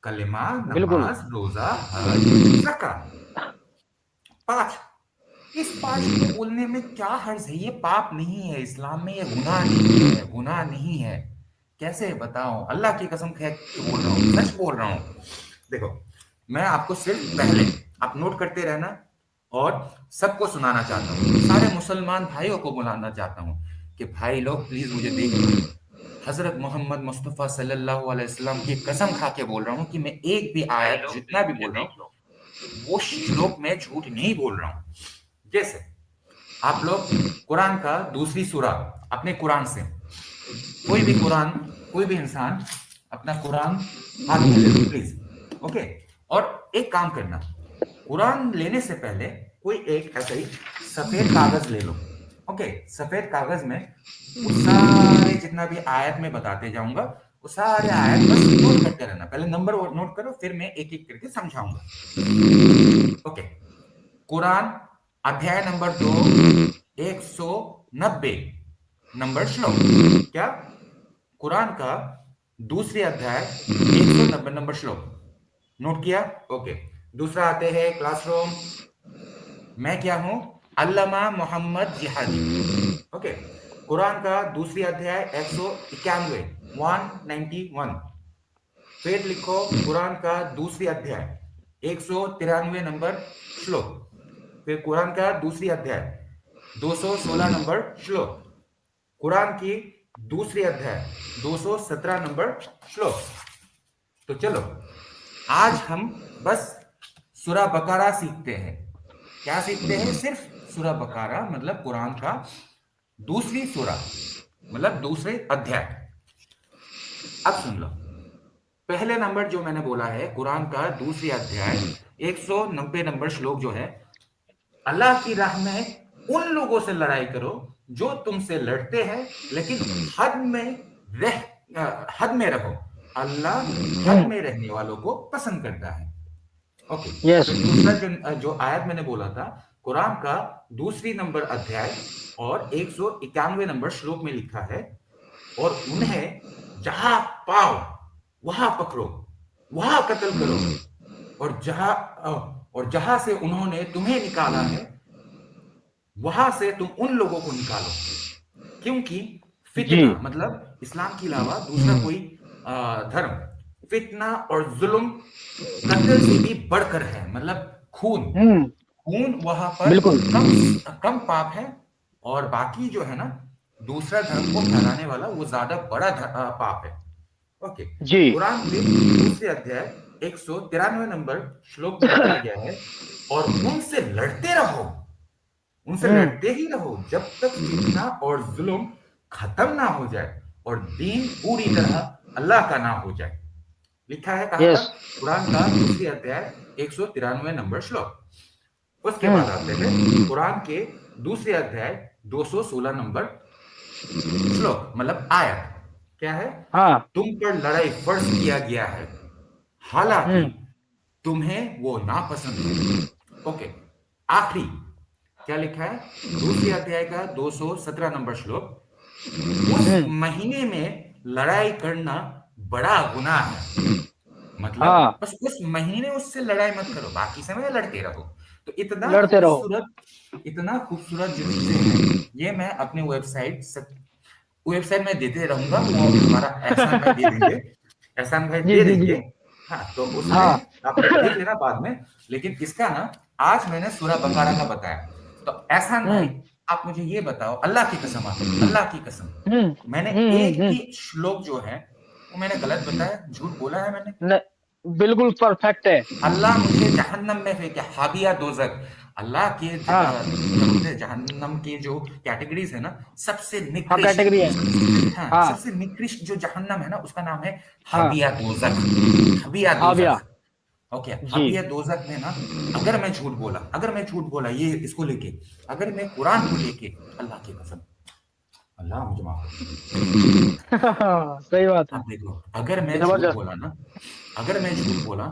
कलेमा, बिल्कुल। नमाज, रोजा, हज, जकात, 5। इस 5 को बोलने में क्या हर्ज है? ये पाप नहीं है, इस्लाम में ये गुनाह नहीं है, गुनाह नहीं है। कैसे बताओ? अल्लाह की कसम खा के बोल रहा हूँ, सच बोल रहा हूँ। देखो, मैं आपको सिर्फ पहले आप नोट करते रहना, और सबको सुनाना चाहता हूँ, सारे मुसलमान भाइयों को बुलाना चाहता हूँ कि भाई लोग प्लीज मुझे देख लो, हजरत मोहम्मद मुस्तफ़ा सल्लल्लाहु अलैहि वसल्लम की कसम खा के बोल रहा हूँ कि मैं एक भी आयत जितना भी बोल रहा हूँ वो श्लोक में झूठ नहीं बोल रहा हूँ। जैसे आप लोग कुरान का दूसरी सूरा अपने कुरान से, कोई भी इंसान अपना कुरान हाथ में ले लो प्लीज, ओके? और एक काम करना, कुरान लेने से पहले कोई एक ऐसा ही सफेद कागज ले लो, ओके? सफेद कागज में वो सारे जितना भी आयत में बताते जाऊंगा, वो सारे आयत बस नोट करते रहना, पहले नंबर नोट करो, फिर मैं एक एक करके समझाऊंगा, ओके? कुरान अध्याय नंबर 2, 190 नंबर श्लोक। क्या? कुरान का दूसरे अध्याय 190 नंबर श्लोक। नोट किया? ओके। दूसरा आते हैं क्लासरूम, मैं क्या हूं? अल्लामा मोहम्मद जिहादी, ओके? कुरान का दूसरी अध्याय 191, 191। फिर लिखो कुरान का दूसरी अध्याय 193 नंबर श्लोक। फिर कुरान का दूसरी अध्याय 216 नंबर श्लोक। कुरान की दूसरी अध्याय 217 नंबर श्लोक। तो चलो आज हम बस सूरा बकरा सीखते हैं। क्या सीखते हैं? सिर्फ सूरा बकरा, मतलब कुरान का दूसरी सूरा, मतलब दूसरे अध्याय। अब सुन लो, पहले नंबर जो मैंने बोला है, कुरान का दूसरी अध्याय 190 नंबर श्लोक जो है, अल्लाह की राह में उन लोगों से लड़ाई करो जो तुमसे लड़ते हैं, लेकिन हद में रहो। अल्लाह हद में रहने वालों को पसंद करता है, ओके? यस। तो दूसरा जो आयत मैंने बोला था, कुरान का दूसरी नंबर अध्याय और 191 नंबर श्लोक में लिखा है, और उन्हें जहां पाओ वहां पकड़ो, वहां कत्ल करो, और जहां से उन्होंने तुम्हें निकाला है वहां से तुम उन लोगों को निकालो, क्योंकि फितना, मतलब इस्लाम के अलावा दूसरा कोई धर्म फितना और जुल्म कत्ल से भी बढ़कर है, मतलब खून वहां पर बिल्कुल। कम पाप है, और बाकी जो है ना दूसरा धर्म को फैलाने वाला वो ज्यादा बड़ा पाप है, ओके? जी। कुरान के दूसरे अध्याय 193 नंबर श्लोक में लिखा गया है, और उनसे लड़ते रहो, उनसे लड़ते ही रहो जब तक फितना और जुल्म खत्म ना हो जाए और दीन पूरी तरह अल्लाह का ना हो जाए। लिखा है कहां पर? कुरान का दूसरी अध्याय 193 नंबर श्लोक। उसके बाद आते हैं कुरान के दूसरे अध्याय 216 नंबर श्लोक, मतलब आयत। क्या है? हाँ। तुम पर लड़ाई फर्ज किया गया है, हालांकि तुम्हें वो नापसंद है। ओके, आखिरी क्या लिखा है? दूसरे अध्याय का 217 नंबर श्लोक, उस महीने में लड़ाई करना बड़ा गुनाह है। मतलब हाँ, बस उस महीने उससे लड़ाई मत करो, बाकी समय लड़ते रहो। तो लड़ते रहो। इतना खूबसूरत जो चीजें हैं, ये मैं अपने वेबसाइट में देते रहूंगा, वो हमारा एहसान भाई दे देंगे, एहसान भाई जी दे जी देंगे। जी। हाँ, तो उसमें हाँ। आप देख लेना बाद में। लेकिन इसका ना, आज मैंने सूरह बकरा का बताया। तो एहसान भाई, आप मुझे ये बताओ, अल्लाह की कसम, आप अल्लाह की कसम, मैंने एक भी श्लोक जो है वो मैंने गलत बताया, झूठ बोला है मैंने? बिल्कुल परफेक्ट है। अल्लाह मुझे जहन्नम में फेंके, हाबिया दोजक। अल्लाह के क्या हाँ। बोलते हैं, जहन्नम के जो कैटेगरीज है ना, सबसे हाँ, निकृष्ट, कैटेगरी है। हाँ, हाँ। सबसे निकृष्ट जो जहन्नम है ना, उसका नाम है हाँ। हाबिया दोजक। हाबिया हाँ भैया। दोजक। ओके, जी। हाबिया दोजक में ना, अगर मैं झूठ बोला ये इसको लेके, अगर मैं कुरान को लेके, अल्लाह की कसम, अल्लाह मुझे माफ कर। सही बात है। अब देखो, अगर मैं झूठ जबरदस्त। बोला ना, अगर मैं झूठ बोला,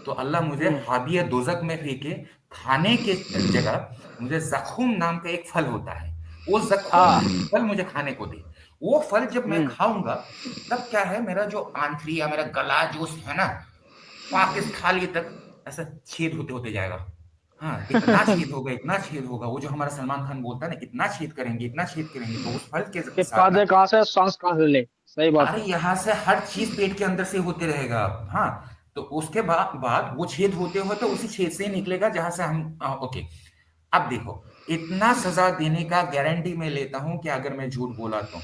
तो अल्लाह मुझे हाबिया दोजक में फेंके। खाने के जगह मुझे जखूम नाम का एक फल होता है, वो जखूम हाँ। फल मुझे खाने को दे। वो फल जब मैं हम्म। खाऊंगा, तब क्या है, मेरा जो आंतरी या मेरा गला जो है ना, वापिस थाली तक ऐसा छेद होते होते जाएगा। हाँ, इतना छेद होगा, इतना छेद होगा, वो जो हमारा सलमान खान बोलता है ना, इतना छेद करेंगे, इतना छेद करेंगे, तो उस फल के कि साथ ना, फायदे कहाँ से, सांस कहाँ से ले। सही बात अरे है। यहां से हर चीज पेट के अंदर से होते रहेगा। हाँ, तो उसके बाद वो छेद होते होते तो उसी छेद से ही निकलेगा जहां से हम ओके। अब देखो, इतना सजा देने का गारंटी मैं लेता हूं कि अगर मैं झूठ बोला तो।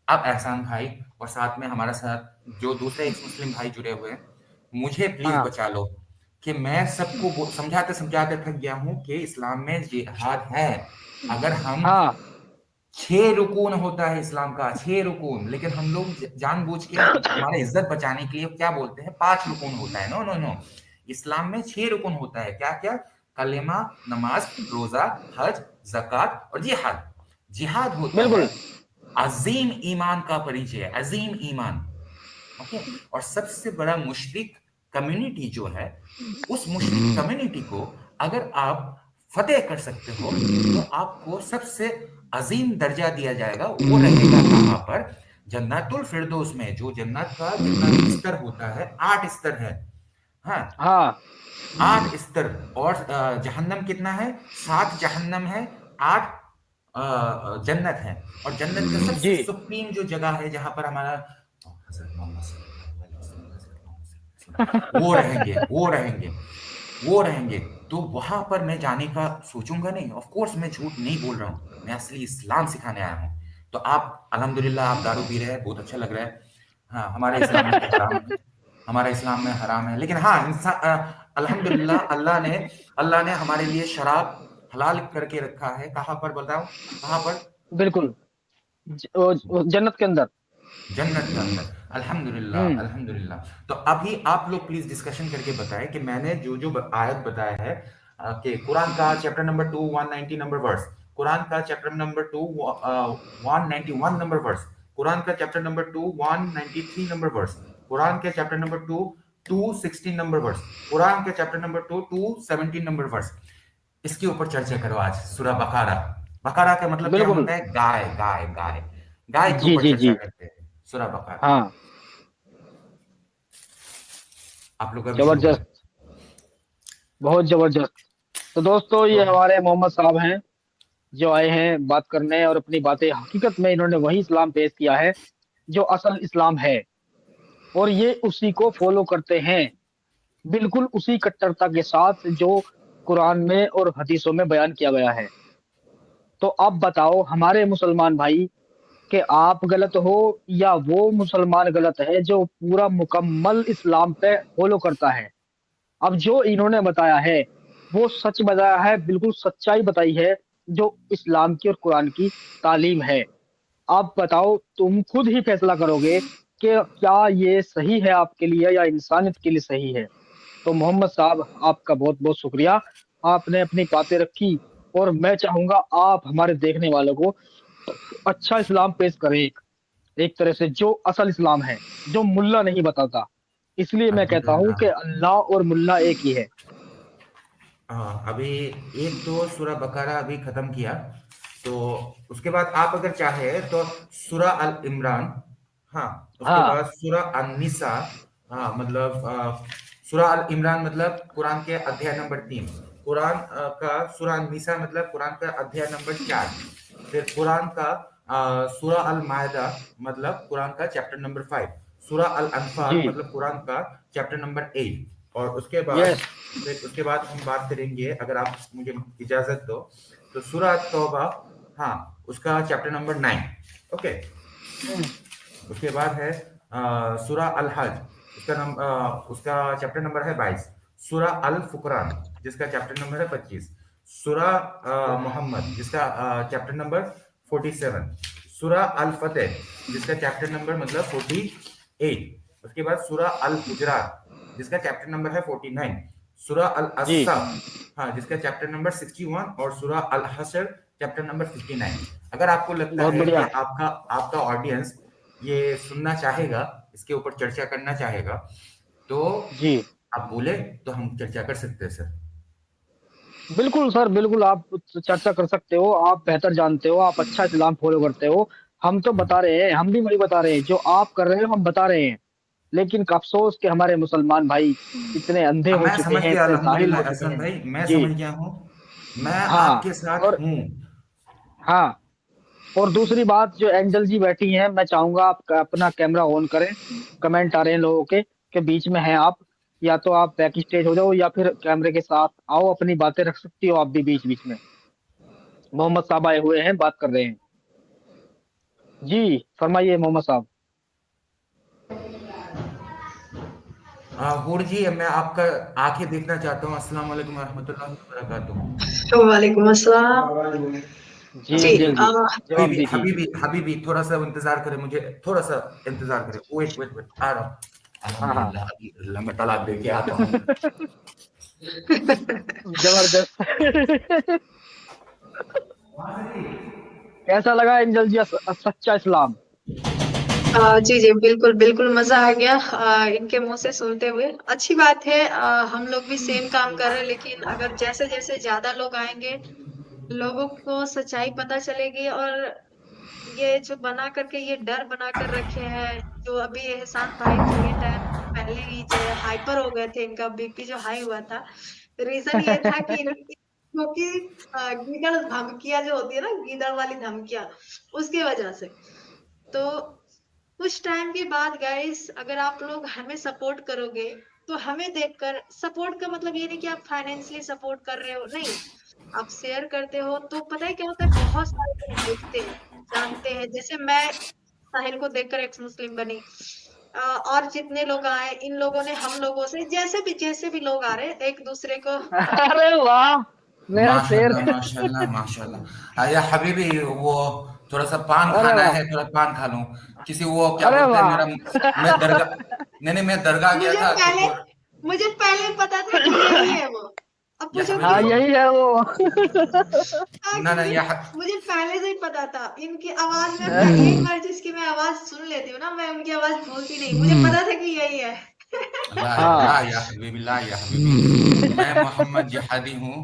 अब एहसान भाई और साथ में हमारा साथ जो दूसरे एक्स मुस्लिम भाई जुड़े हुए हैं, मुझे प्लीज हाँ। बचा लो, कि मैं सबको समझाते समझाते थक गया हूं कि इस्लाम में जिहाद है। अगर हम हाँ। 6 रुकून होता है इस्लाम का, 6 रुकून, लेकिन हम लोग जानबूझ के हमारे इज्जत बचाने के लिए क्या बोलते हैं, 5 रुकून होता है। नो नो नो, इस्लाम में 6 रुकून होता है। क्या क्या? कलेमा, नमाज, रोजा, हज, जक़ात और जिहाद। जिहाद होता है बिल्कुल। अजीम ईमान का परिचय, अजीम ईमान। ओके, और सबसे बड़ा मुशरिक कम्युनिटी जो है, उस मुशरिक कम्युनिटी को अगर आप फतेह कर सकते हो, तो आपको सबसे अजीम दर्जा दिया जाएगा। वो रहेगा कहां पर? जन्नतुल फिरदौस में। जो जन्नत का जितना भी स्तर होता है, 8 स्तर है। हाँ, हाँ। 8 स्तर। और जहन्नम कितना है? 7 जहन्नम है, 8 जन्नत है। और जन्नत का सबसे जी। सुप्रीम जो जगह है, जहां पर हमारा वो रहेंगे, वो रहेंगे। तो वहां पर मैं जाने का सोचूंगा नहीं। ऑफ कोर्स मैं झूठ नहीं बोल रहा हूँ, मैं असली इस्लाम सिखाने आया हूँ। तो आप अल्हम्दुलिल्लाह आप दारू पी रहे हैं, बहुत अच्छा लग रहा है। हाँ, हमारे इस्लाम में तो हराम है, हमारे इस्लाम में हराम है। लेकिन हाँ, अल्हम्दुलिल्लाह अल्लाह ने हमारे लिए शराब हलाल करके रखा है। कहाँ पर बताओ, कहाँ पर? बिल्कुल। जन्नत के अंदर। जन्नत के अंदर। अल्हम्दुलिल्लाह, अल्हम्दुलिल्लाह। तो अभी आप लोग प्लीज डिस्कशन करके बताएं कि मैंने जो जो आयत बताया है, कि कुरान का चैप्टर नंबर 2 190 नंबर वर्स, कुरान का चैप्टर नंबर 2 191 नंबर वर्स, कुरान का चैप्टर नंबर 2 193 नंबर वर्स, कुरान के चैप्टर नंबर 2 216 नंबर वर्स, कुरान के चैप्टर नंबर 2 217 नंबर वर्स, इसके ऊपर चर्चा करो आज। सूरह बकरा, बकरा का मतलब क्या बिल्कुल। होता है? गाय, गाय, गाय, गाय के जी ऊपर जी चर्चा जी। करते हैं। सूरह बकरा। हाँ। आप लोग अभी शुरू करें। जबरदस्त। बहुत जबरदस्त। तो दोस्तों, तो ये हमारे मोहम्मद साहब हैं, जो आए हैं बात करने, और अपनी बातें, हकीकत में इन्होंने वही इस्लाम पेश किया है जो असल इस्लाम है, और ये उसी को फॉलो करते हैं, बिल्कुल उसी कट्टरता के साथ जो कुरान में और हदीसों में बयान किया गया है। तो अब बताओ हमारे मुसलमान भाई, कि आप गलत हो या वो मुसलमान गलत है जो पूरा मुकम्मल इस्लाम पे फॉलो करता है। अब जो इन्होंने बताया है वो सच बताया है, बिल्कुल सच्चाई बताई है, जो इस्लाम की और कुरान की तालीम है। आप बताओ, तुम खुद ही फैसला करोगे कि क्या ये सही है आपके लिए या इंसानियत के लिए सही है। तो मोहम्मद साहब, आपका बहुत बहुत शुक्रिया। आपने अपनी बातें रखी, और मैं चाहूंगा आप हमारे देखने वालों को अच्छा इस्लाम पेश करें, एक तरह से जो असल इस्लाम है, जो मुल्ला नहीं बताता। इसलिए मैं कहता हूँ कि अल्हम्दुलिल्लाह। अल्लाह और मुल्ला एक ही है। हाँ, अभी एक दो सूरह बकरा अभी खत्म किया, तो उसके बाद आप अगर चाहे तो सूरह अल इमरान, हाँ, उसके हाँ बाद सूरह अन-निसा, हाँ, मतलब सूरह अल इमरान मतलब कुरान के अध्याय नंबर 3, कुरान का सूरह अन-निसा मतलब कुरान का अध्याय नंबर 4, फिर कुरान का सूरह अल मायदा मतलब कुरान का चैप्टर नंबर 5, सूरह अल अनफाल जी। मतलब कुरान का चैप्टर नंबर 8, और उसके बाद यस। फिर उसके बाद हम बात करेंगे, अगर आप मुझे इजाजत दो, तो सूरह तौबा, हाँ, उसका चैप्टर नंबर 9, ओके। उसके बाद है सूरह अल हज, उसका चैप्टर नंबर है 22, सूरह अल फुकरान जिसका चैप्टर नंबर है 25, सूरह मोहम्मद जिसका चैप्टर नंबर 47, सूरह अल फतेह जिसका चैप्टर नंबर मतलब 48, उसके बाद सूरह अल हुजरात जिसका चैप्टर नंबर है 49, सूरह अल जी। असफ, हाँ, जिसका चैप्टर नंबर 61, और सूरह अल हशर चैप्टर नंबर 59। अगर आपको लगता बहुत है कि बढ़िया। आपका आपका ऑडियंस ये सुनना चाहेगा, इसके ऊपर चर्चा करना चाहेगा, तो जी आप बोले तो हम चर्चा कर सकते हैं सर। बिल्कुल सर, बिल्कुल आप चर्चा कर सकते हो, आप बेहतर जानते हो, आप अच्छा इस्लाम फॉलो करते हो। हम तो बता रहे हैं, हम भी वही बता रहे हैं जो आप कर रहे हो, हम बता रहे हैं। लेकिन अफसोस कि हमारे मुसलमान भाई इतने अंधे अब हो मैं चुके समझ हैं, गया, इतने जाहिल हो अल्हम्दुलिल्लाह चुके एहसान हैं। भाई, मैं जी। समझ गया हूँ, मैं हाँ। आपके साथ और हूँ। हाँ, और दूसरी बात, जो एंजल जी बैठी हैं, मैं चाहूंगा आप अपना कैमरा ऑन करें। कमेंट आ रहे हैं लोगों के बीच में हैं आप, या तो आप बैक स्टेज हो जाओ, या फिर कैमरे के साथ आओ, अपनी बातें रख सकती हो आप भी बीच बीच में। मोहम्मद साहब आए हुए हैं, बात कर रहे हैं। जी, फरमाइए मोहम्मद साहब। हूर जी, मैं आपका आंखें देखना चाहता हूँ। अस्सलाम वालेकुम रहमतुल्लाहि व बरकातुहू। वालेकुम अस्सलाम। जी जी एंजल जी, जवाब हबीबी दीजिए। हबीबी हबीबी, थोड़ा सा इंतजार करें, मुझे थोड़ा सा इंतजार करें, वेट वेट वेट, आ रहा हूँ। हाँ हाँ। अल्हम्दुलिल्लाह, अल्लाह, मैं तलाक दे के आता हूँ। जबरदस्त। कैसा लगा एंजल जी सच्चा इस्लाम? जी जी, बिल्कुल बिल्कुल मजा आ गया इनके मुंह से सुनते हुए। अच्छी बात है, हम लोग भी सेम काम कर रहे हैं, लेकिन अगर जैसे जैसे ज्यादा लोग आएंगे, लोगों को सच्चाई पता चलेगी। और ये जो बना करके ये डर बना कर रखे हैं, जो अभी एहसान भाई थोड़े टाइम पहले ही जो है हाइपर हो गए थे, इनका बीपी जो हाई हुआ था, रीजन ये था कि क्योंकि गीदड़ धमकियां जो होती है ना, गीदड़ वाली धमकियां, उसकी वजह से। तो कुछ टाइम के बाद गाइस, अगर आप लोग हमें सपोर्ट करोगे, तो हमें देखकर, सपोर्ट का मतलब ये नहीं कि आप फाइनेंशियली सपोर्ट कर रहे हो, नहीं, आप शेयर करते हो, तो पता है क्या होता है, बहुत सारे लोग देखते हैं, जानते हैं। जैसे मैं साहिल को देखकर एक्स मुस्लिम बनी, और जितने लोग आए, इन लोगों ने हम लोगों से, जैसे भी लोग आ रहे हैं, एक दूसरे को अरे वाह, मेरा शेर। माशाल्लाह माशाल्लाह माशाल्लाह। या हबीबी, वो थोड़ा सा पान अरे खाना वाह। है, थोड़ा पान खा लूं। किसी वो क्या अरे बोलते हैं, वाह। मेरा, मैं दरगाह, नहीं नहीं, मैं दरगाह गया मुझे था तो पहले मुझे पहले पता था कि यही है वो। अब या मुझे हाँ हबीबी, क्यों, यही है वो। ना ना, मुझे या मुझे पहले से ही पता था। इनकी आवाज में एक बार जिसकी मैं आवाज सुन लेती हूँ ना, मैं उनकी आवाज भूलती नहीं। मुझे पता था कि यही है। ला हाँ। या हबीबी, ला या हबीबी, मैं मोहम्मद जिहादी हूँ,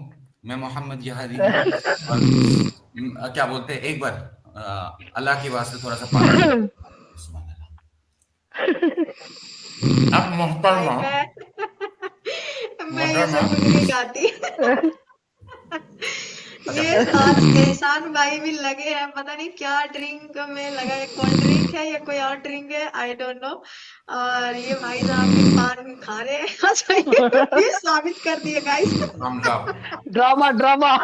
मैं मोहम्मद जिहादी हूँ। और क्या बोलते हैं, एक बार अल्लाह की वास्ते थोड़ा सा पान खा लो। सुभान अल्लाह। अब भाई मोहतरमा, मैं ये मोहतरमा, सब कुछ नहीं गाती। अच्छा, ये आज एहसान भाई भी लगे हैं, पता नहीं क्या ड्रिंक में लगा है, कोल्ड ड्रिंक है या कोई और ड्रिंक है, आई डोंट नो। और ये भाई साहब भी पान खा रहे हैं। अच्छा, ये साबित कर दिए guys. thumbs up। Drama drama.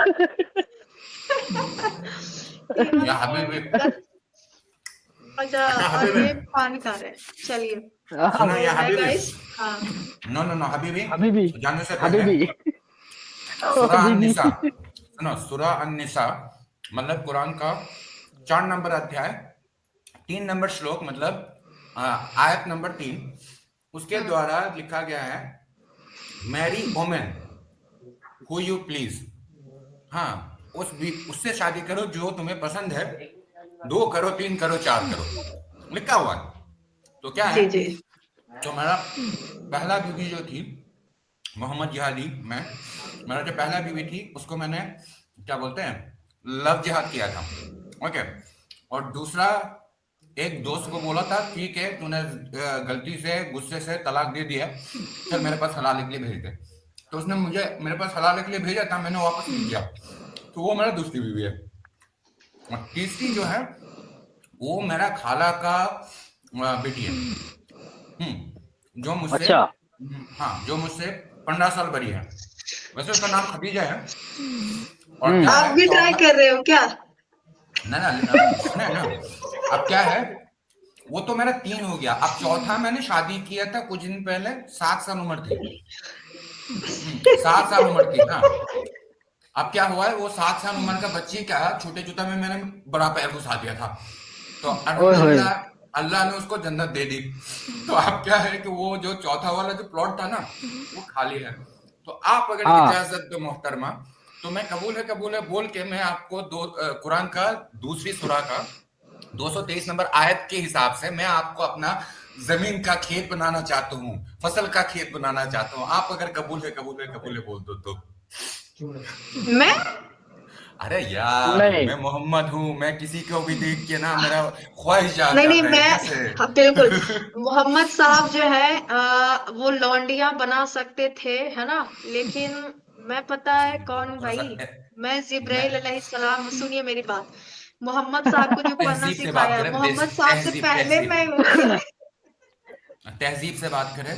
कि या हम हबीबी, अच्छा, अच्छा और हबीबी, ये पान खा रहे हैं। चलिए, सुनो तो या है हबीबी, गाइस। हाँ नो नो नो हबीबी, हबीबी। जाने से पहले हबीबी। सूरह हबीबी। अन-निसा, सुनो, सूरह अन-निसा मतलब कुरान का 4 नंबर अध्याय, 3 नंबर श्लोक मतलब आयत नंबर 3, उसके हाँ द्वारा लिखा गया है, marry women who you please, हाँ उससे शादी करो जो तुम्हें पसंद है, 2 करो 3 करो 4 करो, लिखा हुआ है। तो क्या है, जी जी तो मेरा पहला बीवी जो थी मोहम्मद जिहादी, मेरा जो पहला बीवी थी उसको मैंने क्या बोलते हैं लव जिहाद किया था, ओके। और दूसरा एक दोस्त को बोला था ठीक है तूने गलती से गुस्से से तलाक दे दिया, फिर मेरे पास हलाल के लिए भेज दे। तो उसने मुझे मेरे पास हलाल के लिए भेजा था, मैंने वापस नहीं किया, तो वो मेरा दूसरी बीवी है। और तीसरी जो है वो मेरा खाला का बेटी है, जो मुझसे अच्छा। हाँ जो मुझसे 15 साल बड़ी है। वैसे उसका नाम खदीजा है। और क्या आप है भी ट्राई कर रहे हो क्या? ना ना सुने ना, अब क्या है वो तो मेरा 3 हो गया, अब चौथा मैंने शादी किया था कुछ दिन पहले, 7 साल उम्र थी, 7 साल उम्र थी ना। अब क्या हुआ है वो 7 साल उम्र का बच्ची क्या छोटे जूता में मैंने बड़ा पैर घुसा दिया था, तो ओए होए। अल्हम्दुलिल्लाह अल्लाह ने उसको जन्नत दे दी। तो अब क्या है कि वो जो चौथा वाला जो प्लॉट था ना वो खाली है। तो आप अगर हाँ। इजाजत दो मोहतरमा तो मैं कबूल है बोल के मैं आपको कुरान का दूसरी सूरा का 223 नंबर आयत के हिसाब से मैं आपको अपना जमीन का खेत बनाना चाहता हूँ, फसल का खेत बनाना चाहता हूँ। आप अगर कबूल है बोल दो तो। मैं अरे यार नहीं मैं मोहम्मद हूँ, मैं किसी को भी देख के ना मेरा ख्वाहिश जाग नहीं जाता है मैं कैसे। हाँ, बिल्कुल मोहम्मद साहब जो है वो लौंडिया बना सकते थे है ना, लेकिन मैं पता है कौन थोड़ा सा भाई, मैं मैं जिब्राइल अलैहिस्सलाम। सुनिए मेरी बात, मोहम्मद साहब को जो पढ़ना तहजीब से बात सिखाया करें, मोहम्मद साहब से पहले मैं हूँ। तहजीब से बात करें,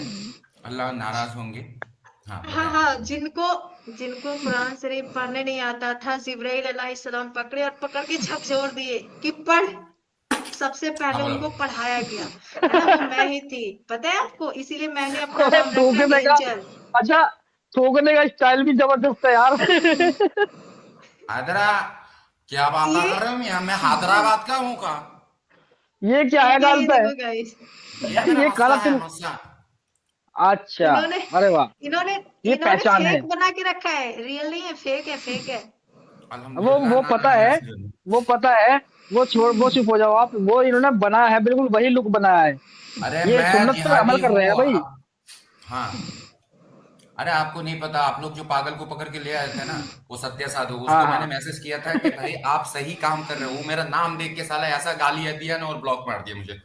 अल्लाह नाराज होंगे। हाँ हाँ बताएं। हाँ, जिनको जिनको कुरान शरीफ पढ़ने नहीं आता था, जिब्राइल अलैहिस्सलाम पकड़े और पकड़ के झकझोर दिए कि पढ़। सबसे हाँ पहले बोलो। उनको पढ़ाया गया है ना, वो मैं ही थी, पता है आपको, इसीलिए मैंने अपना अरे नाम रखा थूकने का, एंजल। अच्छा थूकने का स्टाइल भी जबरदस्त है यार। आदरा क्या बात ये कर रहे हो, मैं हैदराबाद का हूँ का, ये क्या है गाल ये पे? देखो गाइस, ये मेरा ये मसला काला है तिल। मसला। अच्छा। इन्होंने अरे वाह, इन्होंने ये इन्होंने पहचान है। फेक बना के रखा है, रियल नहीं है, फेक है फेक है। अल्हम्दुलिल्लाह वो ना पता ना है, ऐसे करो। वो पता है। वो छोड़, वो चुप हो जाओ आप। वो इन्होंने बनाया है, बिल्कुल वही लुक बनाया है। अरे ये मैं सुन्नत पे जिहादी अमल कर रहे हैं हूँ भाई। हाँ। अरे आपको नहीं पता, आप लोग जो पागल को पकड़ के ले आए थे ना वो सत्य साधु, हाँ उसको मैंने हाँ मैसेज किया था कि भाई आप सही काम कर रहे हो, वो मेरा नाम देख के साला ऐसा गाली दिया ना और ब्लॉक मार दिया मुझे।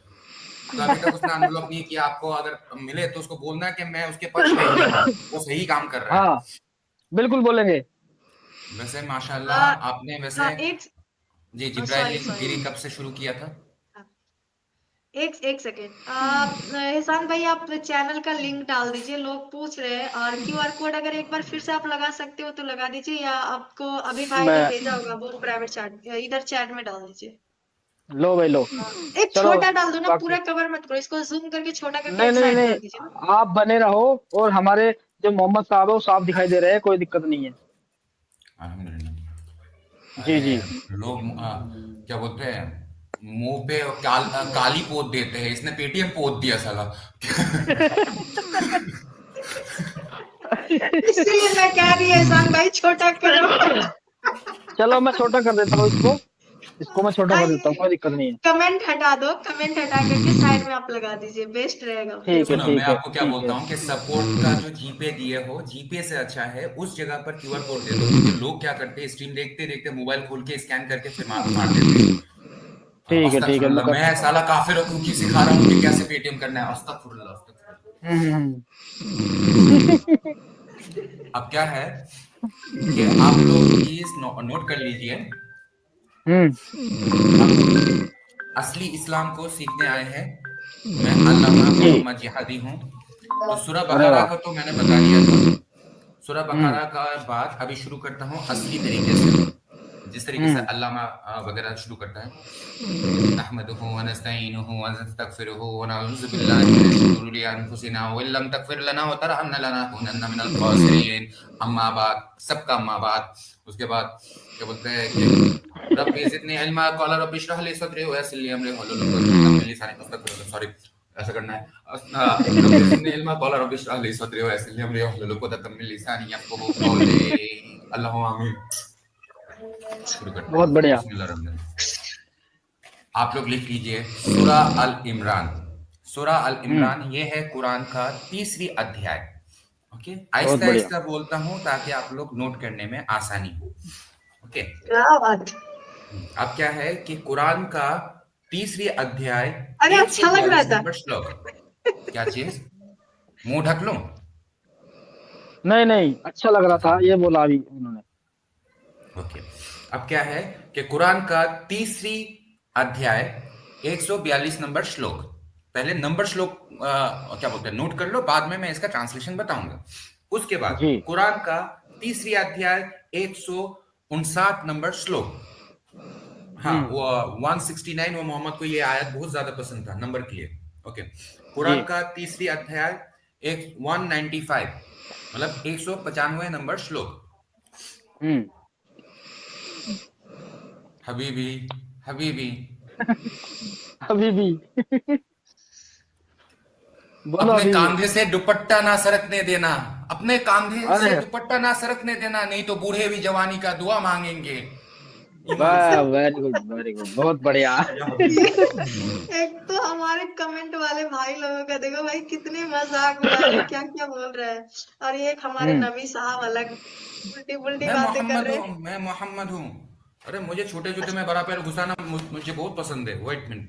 तो अभी तक उसने अनब्लॉक नहीं किया। आपको अगर मिले तो उसको बोलना है कि मैं उसके पक्ष में ही हूँ, वो सही काम कर रहा है। हाँ, बिल्कुल बोलेंगे। वैसे आ, माशाल्लाह आपने वैसे हाँ एक जी सॉरी जिब्राइल गिरी सॉरी, कब से शुरू किया था? एक एक सेकेंड, एहसान भाई आप चैनल का लिंक डाल दीजिए, लोग पूछ रहे हैं, और क्यूआर कोड अगर एक बार फिर से आप लगा सकते हो तो लगा दीजिए, या आपको अभी भाई ने मैं, भेजा होगा वो प्राइवेट चैट इधर चैट में डाल दीजिए। लो भाई लो। एक चलो छोटा डाल दो ना, बाकी, पूरा कवर मत करो, इसको जूम करके छोटा करके नहीं एक नहीं साइड नहीं, कर दीजिए ना। आप बने रहो। और हमारे जो मोहम्मद साहब है वो साफ दिखाई दे रहे हैं, कोई दिक्कत नहीं है। अल्हम्दुलिल्लाह। जी अरे जी। लोग क्या बोलते हैं मुंह पे काली पोत देते हैं, इसने पेटीएम पोत दिया साला। इसीलिए मैं कह रही हूँ एहसान भाई छोटा करो। चलो मैं छोटा कर देता हूँ इसको। इसको मैं छोटा कर देता हूँ, कोई दिक्कत नहीं है। कमेंट हटा दो, कमेंट हटा करके साइड में आप लगा दीजिए, बेस्ट रहेगा ठीक है बिल्कुल। सुनो मैं ठीक है आपको क्या ठीक बोलता है। हूँ कि सपोर्ट का जो जीपे दिए हो, जीपे से अच्छा है उस जगह पर क्यूआर कोड दे दो, क्योंकि लोग क्या करते हैं स्ट्रीम देखते देखते मोबाइल खोल के स्कैन करके फिर मार देते हैं। ठीक है मैं अस्तगफुरुल्लाह, कर मैं देता हूँ। साला काफिर हूँ कि सिखा रहा हूँ कि कैसे पेटीएम करना है। अस्तगफुरुल्लाह अस्तगफुरुल्लाह। हम्म। अब क्या है कि आप लोग प्लीज नोट कर लीजिए, हम्म। हम असली इस्लाम को सीखने आए हैं। मैं अल्लामा जी। मोहम्मद जिहादी हूँ। तो सूरह अरे बकरा वाह। का तो मैंने बता दिया था। सूरह हम्म बकरा का बाद अभी शुरू करता हूँ असली तरीके से, जिस तरीके से हम्म अल्लामा वगैरह शुरू करता है। नहमदुहु व नस्तईनुहु व नस्तगफिरुहु व नऊज़ु बिल्लाहि मिन शुरूरि अनफुसिना व इल्लम तगफिर लना व तरहमना लनकुनन्ना मिनल खासिरीन। अम्मा बाद, सबका अम्मा बाद। उसके बाद क्या बोलते हैं कि रब्बी ज़िदनी इल्मा, क़ाला रब्बी इश्रह ली सदरी व यस्सिर ली अमरी वाहलुल उक़दतम मिन लिसानी। सॉरी, ऐसा करना है। रब्बि ज़िदनी इल्मा क़ाल रब्बि इश्रह ली सदरी व यस्सिर ली अमरी वाहलुल उक़दतम मिन लिसानी यफ़क़हू क़ौली। अल्लाहुम्मा आमीन। शुरू करते बहुत हैं। बढ़िया। बिस्मिल्लाहिर्रहमानिर्रहीम। आप लोग लिख लीजिए सूरह अल इमरान। सूरह अल इमरान ये है कुरान का तीसरी अध्याय। ओके, आहिस्ता बढ़िया। आहिस्ता बोलता हूँ ताकि आप लोग नोट करने में आसानी हो। ओके, क्या बात। अब क्या है कि कुरान का तीसरी अध्याय अरे अच्छा लग रहा 142 था। नंबर श्लोक। क्या चीज? मुंह ढक लूं? नहीं नहीं, अच्छा लग रहा था, ये बोला अभी उन्होंने। ओके, अब क्या है कि कुरान का तीसरी अध्याय 142 नंबर श्लोक। पहले नंबर श्लोक क्या बोलते हैं नोट कर लो, बाद में मैं इसका ट्रांसलेशन बताऊंगा। उसके बाद जी। कुरान का तीसरी अध्याय 159 नंबर श्लोक। हाँ, वो 169, वो मोहम्मद को ये आयत बहुत ज्यादा पसंद था नंबर के लिए। ओके, कुरान का तीसरी अध्याय 195 मतलब 195 नंबर श्लोक। हबीबी हबीबी अभी भी बोलो अपने अभी भी। कांधे से दुपट्टा ना सरकने देना, अपने कांधे अरे से दुपट्टा ना सरकने देना, नहीं तो बूढ़े भी जवानी का दुआ मांगेंगे। वाह, वेरी गुड वेरी गुड, बहुत बढ़िया। एक तो हमारे कमेंट वाले भाई लोगों का देखो भाई कितने मजाक उड़ा रहे, क्या क्या बोल रहे हैं। और ये एक हमारे नबी साहब अलग उल्टी पुल्टी बातें कर रहे हैं। मैं मोहम्मद हूँ। अरे मुझे छोटे जूते में बड़ा पैर घुसाना मुझे बहुत पसंद है। Wait minute.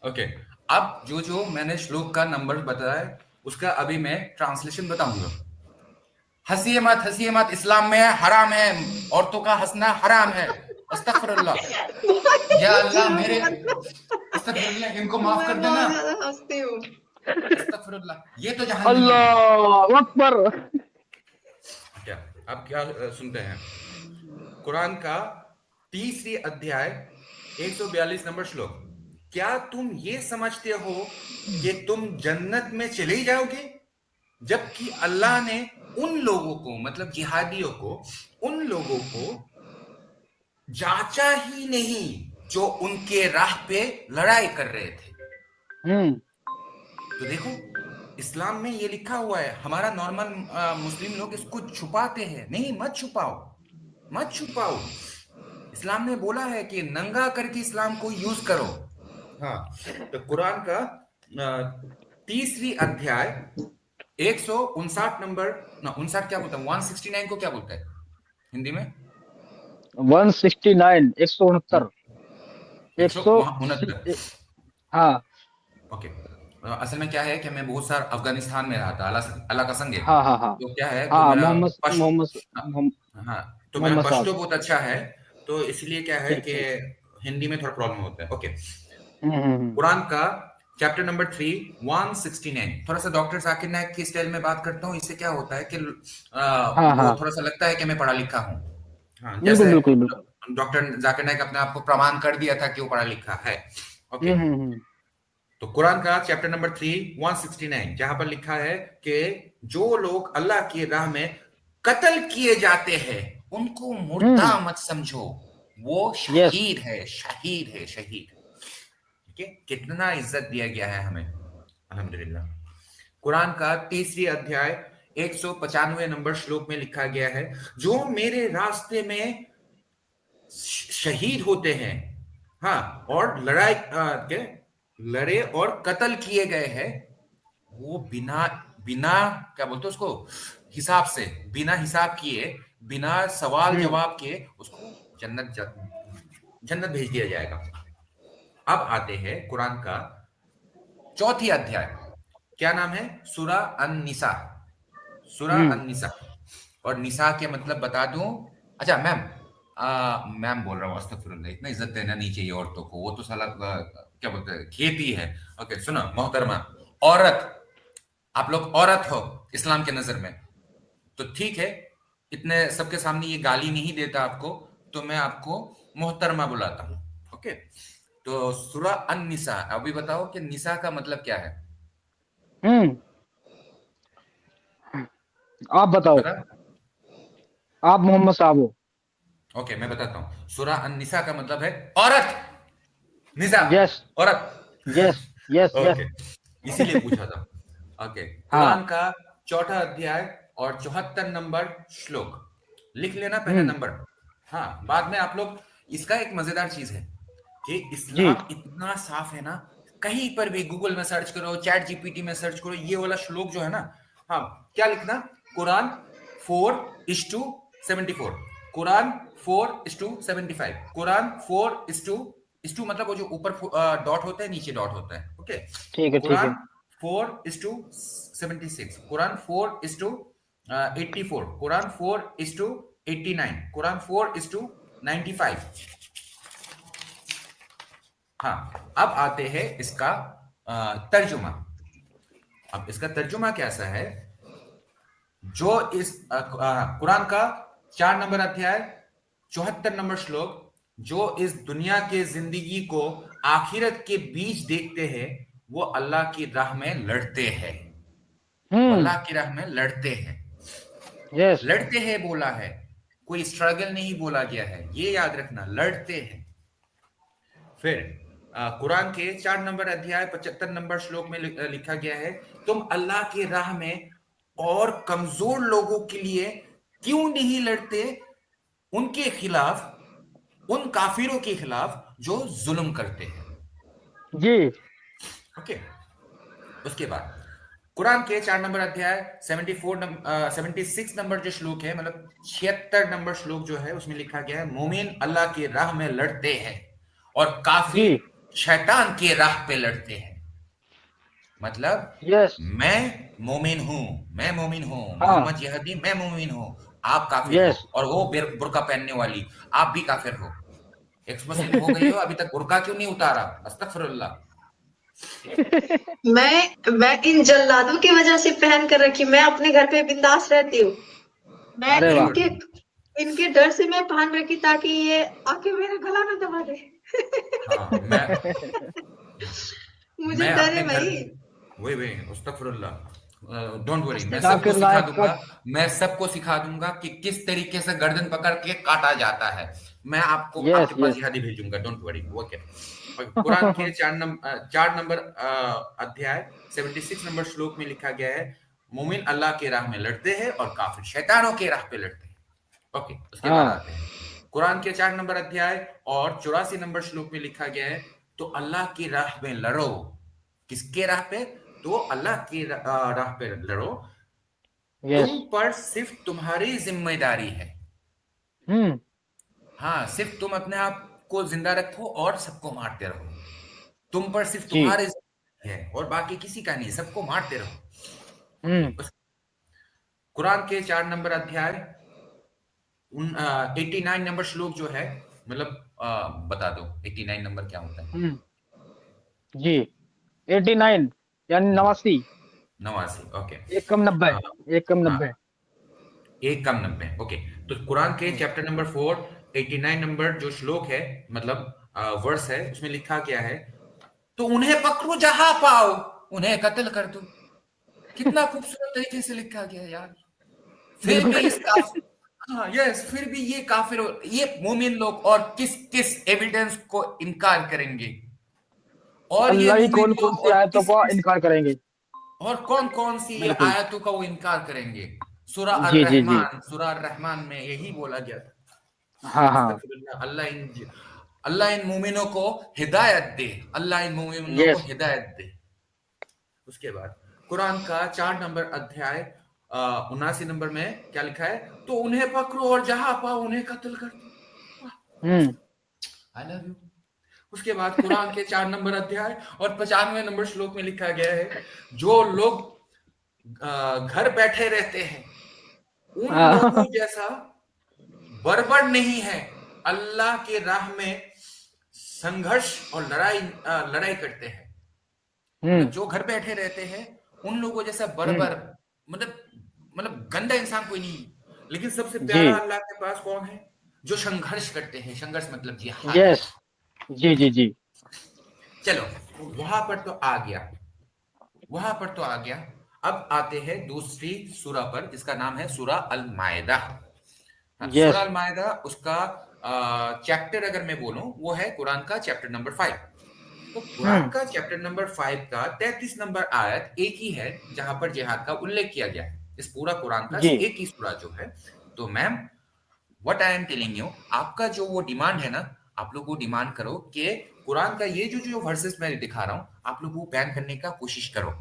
ओके, अब जो जो मैंने श्लोक का नंबर बताया उसका अभी मैं ट्रांसलेशन बताऊंगा। हंसिए मत, इस्लाम में हराम है, औरतों का हंसना हराम है। अस्तगफिरुल्लाह, या अल्लाह मेरे अस्तगफिरुल्लाह, इनको माफ कर देना। मैं बहुत ज्यादा हंसती हूँ। अस्तगफिरुल्लाह, ये तो जहन्नमी है। अल्लाह अकबर। क्या अब क्या सुनते हैं? कुरान का तीसरी अध्याय 142 नंबर श्लोक। क्या तुम ये समझते हो कि तुम जन्नत में चले जाओगे जबकि अल्लाह ने उन लोगों को, मतलब जिहादियों को, उन लोगों को जांचा ही नहीं जो उनके राह पे लड़ाई कर रहे थे। तो देखो, इस्लाम में ये लिखा हुआ है। हमारा नॉर्मल मुस्लिम लोग इसको छुपाते हैं। नहीं, मत छुपाओ, मत छुपाओ। इस्लाम ने बोला है कि नंगा करके इस्लाम को यूज करो। हाँ, तो कुरान का तीसरी अध्याय 159 नंबर, ना 59 क्या बोलता है, 169 को क्या बोलता है हिंदी में? 169, 169, 169। हाँ ओके, असल में क्या है कि मैं बहुत सारा अफगानिस्तान में रहा था, अल्लाह का संग है। हाँ हाँ हाँ तो क्या है, तो हाँ, मेरा मेरा मोहम्मद साहब। पश्तो बहुत अच्छा है, तो इसलिए क्या है ठीक कि ठीक। हिंदी में थोड़ा प्रॉब्लम होता है। ओके, हम्म। कुरान का चैप्टर नंबर 3 169। थोड़ा सा डॉक्टर जाकिर नायक की स्टाइल में बात करता हूँ। इससे क्या होता है कि हाँ वो हाँ, थोड़ा सा लगता है कि मैं पढ़ा लिखा हूँ। हाँ, बिल्कुल जैसे बिल्कुल बिल्कुल। डॉक्टर जाकिर नायक अपने आप को प्रमाण कर दिया था कि वो पढ़ा लिखा है। ओके, हम्म। तो कुरान का चैप्टर नंबर 3 169 जहां पर लिखा है कि जो लोग अल्लाह की राह में कत्ल किए जाते हैं उनको मुर्दा मत समझो, वो यस। शहीद है, शहीद है, शहीद। ठीक है, कितना इज्जत दिया गया है हमें, अल्हम्दुलिल्लाह। कुरान का तीसरी अध्याय 195 नंबर श्लोक में लिखा गया है, जो मेरे रास्ते में शहीद होते हैं, हाँ, और लड़े और कत्ल किए गए हैं, वो बिना बिना क्या बोलते उसको, हिसाब से, बिना हिसाब किए, बिना सवाल जवाब किए उसको जन्नत भेज दिया जाएगा। अब आते हैं कुरान का चौथी अध्याय। क्या नाम है? सूरा अन-निसा। सूरा अन-निसा। और निसा के मतलब बता दूं। अच्छा मैम बोल रहा हूँ, अस्तगफिरुल्लाह, इतना इज्जत देना नहीं चाहिए औरतों को, वो तो साला क्या बोलते हैं, खेती है। ओके, सुनो मोहतरमा, औरत, आप लोग औरत हो इस्लाम के नजर में, तो ठीक है, इतने सबके सामने ये गाली नहीं देता आपको, तो मैं आपको मोहतरमा बुलाता हूँ। ओके, तो सूरा अन-निसा, अभी बताओ कि निसा का मतलब क्या है? आप बताओ, बता। आप मोहम्मद साहब हो। ओके, मैं बताता हूँ। सूरा अन-निसा का मतलब है औरत। निसा, यस औरत। Yes yes yes. ओके, इसीलिए पूछा था। ओके, कुरान हाँ। का चौथा अध्याय और 74 नंबर श्लोक लिख लेना पहला नंबर। हाँ, बाद में आप लोग, इसका एक मजेदार चीज है कि जी इस्लाम इतना साफ है ना, कहीं पर भी गूगल में सर्च करो, चैट जीपीटी में सर्च करो, ये वाला श्लोक जो है ना, हाँ, क्या लिखना, कुरान 4:74, कुरान 4:75, कुरान 4:, मतलब वो जो ऊपर डॉट होता है, नीचे डॉट होता है, ओके। ठीक है ठीक है। कुरान 4:76, कुरान 4:84, कुरान 4:89, कुरान 4:95। हाँ, अब आते हैं इसका तर्जुमा। अब इसका तर्जुमा कैसा है, जो इस कुरान का 4 नंबर अध्याय 74 नंबर श्लोक, जो इस दुनिया के जिंदगी को आखिरत के बीच देखते हैं, वो अल्लाह की राह में लड़ते हैं, वो अल्लाह की राह में लड़ते हैं। यस लड़ते हैं बोला है, कोई स्ट्रगल नहीं बोला गया है, ये याद रखना, लड़ते हैं। फिर कुरान के 4 नंबर अध्याय 75 नंबर श्लोक में लिखा गया है, तुम अल्लाह की राह में और कमजोर लोगों के लिए क्यों नहीं लड़ते, उनके खिलाफ, उन काफिरों के खिलाफ जो जुल्म करते हैं। जी। ओके, उसके बाद कुरान के 4 नंबर अध्याय 76 नंबर जो श्लोक है, मतलब 76 नंबर श्लोक जो है, उसमें लिखा गया है, मोमिन अल्लाह की राह में लड़ते हैं और काफिर शैतान की राह पे लड़ते हैं। मतलब यस। मैं मोमिन हूं, मैं मोमिन हूं, हाँ। मोहम्मद यहदी, मैं मोमिन हूं, आप काफिर हो, यस। और वो बुर्का पहनने वाली, आप भी काफिर हो। एक्स मुस्लिम हो गई हो, अभी तक बुर्का क्यों नहीं उतारा, अस्तगफिरुल्लाह। मैं इन जल्लादों की वजह से पहन कर रखी, मैं अपने घर पे बिंदास रहती हूँ। मैं अरे वाह। इनके इनके डर से मैं पहन रखी, ताकि ये आके मेरा गला ना दबा दे। हाँ, मुझे मैं डर अपने है घर, भाई। वही अस्तगफिरुल्लाह, डोंट वरी, मैं जाकिर सबको सिखा नायक का। दूंगा, मैं सबको सिखा दूंगा कि किस तरीके से गर्दन पकड़ के काटा जाता है। मैं आपको यस आपके पास यस। जिहादी भेजूंगा, डोंट वरी, ओके। कुरान के 4 नंबर अध्याय 76 नंबर श्लोक में लिखा गया है, मोमिन अल्लाह के राह में लड़ते हैं और काफिर शैतानों के राह पे लड़ते हैं। ओके, उसके बाद हाँ। आते हैं कुरान के 4 नंबर अध्याय और 84 नंबर श्लोक में लिखा गया है, तो अल्लाह की राह में लड़ो। किसके राह पे, तो अल्लाह की राह पे लड़ो, यस। तुम पर सिर्फ तुम्हारी जिम्मेदारी है। हम्म। हाँ, सिर्फ तुम अपने आप को जिंदा रखो और सबको मारते रहो, तुम पर सिर्फ जी। तुम्हारे जिम्मेदारी है और बाकी किसी का नहीं, सबको मारते रहो। ओके, हम्म। कुरान के 4 नंबर अध्याय 89 नंबर श्लोक जो है, मतलब बता दो 89 नंबर क्या होता है। जी। 89 यानी 89। 89, ओके। 1 कम 90। हाँ, 1 कम हाँ, 90। 1 कम 90, ओके। तो कुरान के चैप्टर नंबर 4 89 नंबर जो श्लोक है, मतलब वर्स है, उसमें लिखा क्या है, तो उन्हें पकड़ो जहां पाओ, उन्हें कत्ल कर दो। कितना खूबसूरत तरीके से लिखा गया यार। फिर भी बिल्कुल। इस हाँ, यस, फिर भी ये काफिर, ये मोमिन लोग और किस किस एविडेंस को इनकार करेंगे, और ये अल्लाह ही मोमिन कौन कौन लोग सी और आयतों किस का किस, इनकार करेंगे। और कौन कौन सी ये बिल्कुल। आयतों का वो इनकार करेंगे। सूरा जी जी जी। अर-रहमान, सूरा अर-रहमान में यही बोला गया था। हाँ हाँ। अस्तगफिरुल्लाह, अल्लाह इन मोमिनों को हिदायत दे, अल्लाह इन मोमिनों को यस। हिदायत दे। उसके बाद कुरान का 4 नंबर अध्याय 79 नंबर में क्या लिखा है, तो उन्हें पकड़ो और जहां पाओ उन्हें कत्ल कर दो। हम्म। I love you. उसके बाद कुरान के 4 नंबर अध्याय और 95 नंबर श्लोक में लिखा गया है, जो लोग घर बैठे रहते हैं, उन लोगों हाँ। जैसा बर्बर नहीं है, अल्लाह के राह में संघर्ष और लड़ाई करते हैं। मतलब हम्म। जो घर बैठे रहते हैं, उन लोगों जैसा हम्म। बर्बर, मतलब गंदा इंसान कोई नहीं। लेकिन सबसे जी। प्यारा अल्लाह के पास कौन है, जो संघर्ष करते हैं, संघर्ष मतलब जिहाद। यस। जी जी जी। चलो, वहां पर तो आ गया, वहां पर तो आ गया। अब आते हैं दूसरी सूरा पर, जिसका नाम है सूरा अल मायदा। सूरा यस। अल मायदा, उसका चैप्टर अगर मैं बोलूं, वो है कुरान का चैप्टर नंबर 5। तो कुरान का चैप्टर नंबर 5 का 33 नंबर आयत एक ही है जहां पर जिहाद का उल्लेख किया गया है, इस पूरा कुरान का जी एक ही सूरा जो है। तो ma'am, what I am telling you, आपका जो वो डिमांड है ना, आप लोग वो डिमांड करो कि कुरान का ये जो जो वर्सेस मैं दिखा रहा हूं, आप लोग वो बैन करने का कोशिश करो।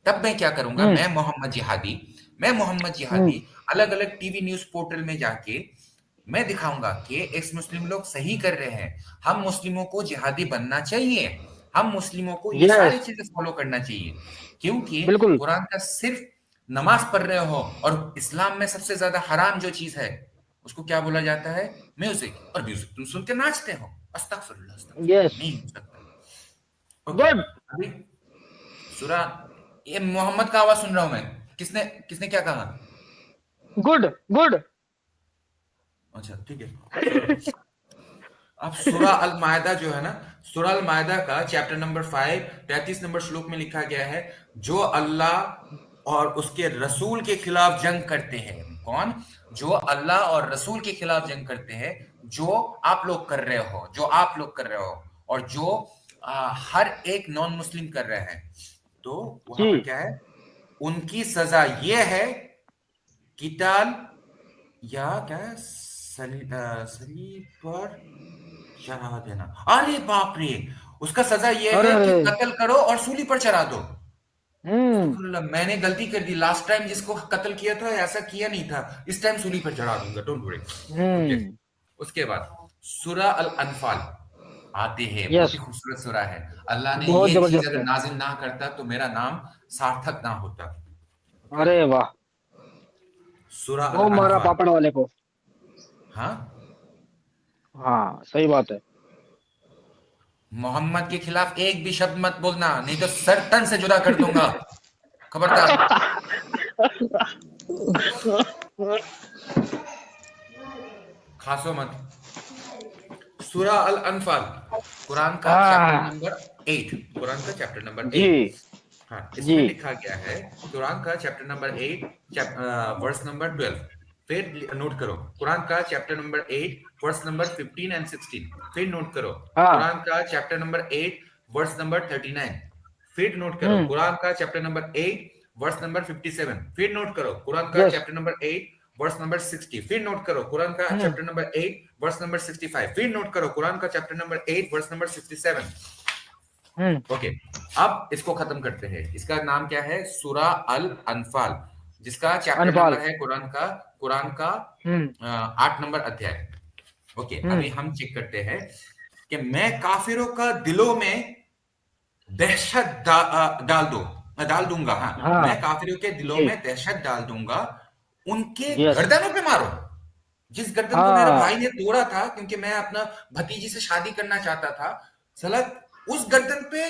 तब मैं क्या करूंगा, हम्म मैं मोहम्मद जिहादी अलग अलग टीवी न्यूज पोर्टल में जाके मैं दिखाऊंगा कि एक्स मुस्लिम लोग सही कर रहे हैं, हम मुस्लिमों को जिहादी बनना चाहिए, हम मुस्लिमों को ये सारी यस चीजें फॉलो करना चाहिए। क्योंकि बिल्कुल कुरान का सिर्फ नमाज पढ़ रहे हो, और इस्लाम में सबसे ज्यादा हराम जो चीज है उसको क्या बोला जाता है, म्यूजिक, और म्यूजिक तुम सुन के नाचते हो, अस्तगफिरुल्लाह यस अस्तगफिरुल्लाह, नहीं हो सकता। ओके, गुड अभी सूरा, ये मोहम्मद का आवाज सुन रहा हूं मैं, किसने किसने क्या कहा? गुड गुड अच्छा ठीक है, चलो। अब सूरा अल मायदा जो है ना, सूरा अल मायदा का चैप्टर नंबर 5 33 नंबर श्लोक में लिखा गया है, जो अल्लाह और उसके रसूल के खिलाफ जंग करते हैं, कौन? जो अल्लाह और रसूल के खिलाफ जंग करते हैं, जो आप लोग कर रहे हो, जो आप लोग कर रहे हो, और जो हर एक नॉन मुस्लिम कर रहे हैं, तो वहां पर जी क्या है, उनकी सजा यह है किताल, या क्या है, सलीब पर चढ़ा देना। अरे बाप रे, उसका सजा यह अरे है कि अरे कत्ल करो और सूली पर चढ़ा दो। हम्म अस्तगफुरुल्लाह, मैंने गलती कर दी, लास्ट टाइम जिसको कत्ल किया था ऐसा किया नहीं था, इस टाइम सूली पर चढ़ा दूंगा, डोंट वरी। ओके, हम्म उसके बाद सूरा अल अनफाल आते हैं, बहुत यस ही खूबसूरत सूरा है। अल्लाह ने बहुत ये चीज जबरदस्त अगर है नाजिल ना करता तो मेरा नाम सार्थक ना होता। ओके, अरे वाह सूरा अल वो मारा अनफाल। पापड़ वाले को हाँ, हाँ सही बात है मोहम्मद के खिलाफ एक भी शब्द मत बोलना, नहीं तो सर तन से जुदा कर दूंगा, खबरदार। खासो मत। सूरा अल अनफाल, कुरान का चैप्टर हाँ नंबर 8, कुरान का चैप्टर नंबर जी 8। हाँ, जी इसमें लिखा गया है, कुरान का चैप्टर नंबर 8 वर्स नंबर 12। फिर नोट करो, कुरान का chapter number 8 verse number 15 and 16। फिर नोट करो, हाँ कुरान का चैप्टर नंबर 8 वर्स नंबर 39। फिर नोट करो, हम्म कुरान का चैप्टर नंबर 8 वर्स नंबर 57। फिर नोट करो, कुरान का yes chapter number 8 verse number 60। फिर नोट करो, कुरान का hmm chapter number 8 verse number 65। फिर नोट करो, कुरान का chapter number 8 verse number 67। Okay, अब इसको खत्म करते हैं। इसका नाम क्या है? सूरा अल अनफाल, जिसका चैप्टर अनफाल नंबर है कुरान का हम्म 8 नंबर अध्याय। ओके, हम्म अभी हम चेक करते हैं कि मैं काफिरों का दिलों में दहशत डाल दूंगा। हाँ, मैं हाँ काफिरों के दिलों जी में दहशत डाल दूंगा, उनके यस गर्दनों पे मारो। जिस गर्दन को मेरे हाँ भाई ने तोड़ा था क्योंकि मैं अपना भतीजी से शादी करना चाहता था, साला उस गर्दन पे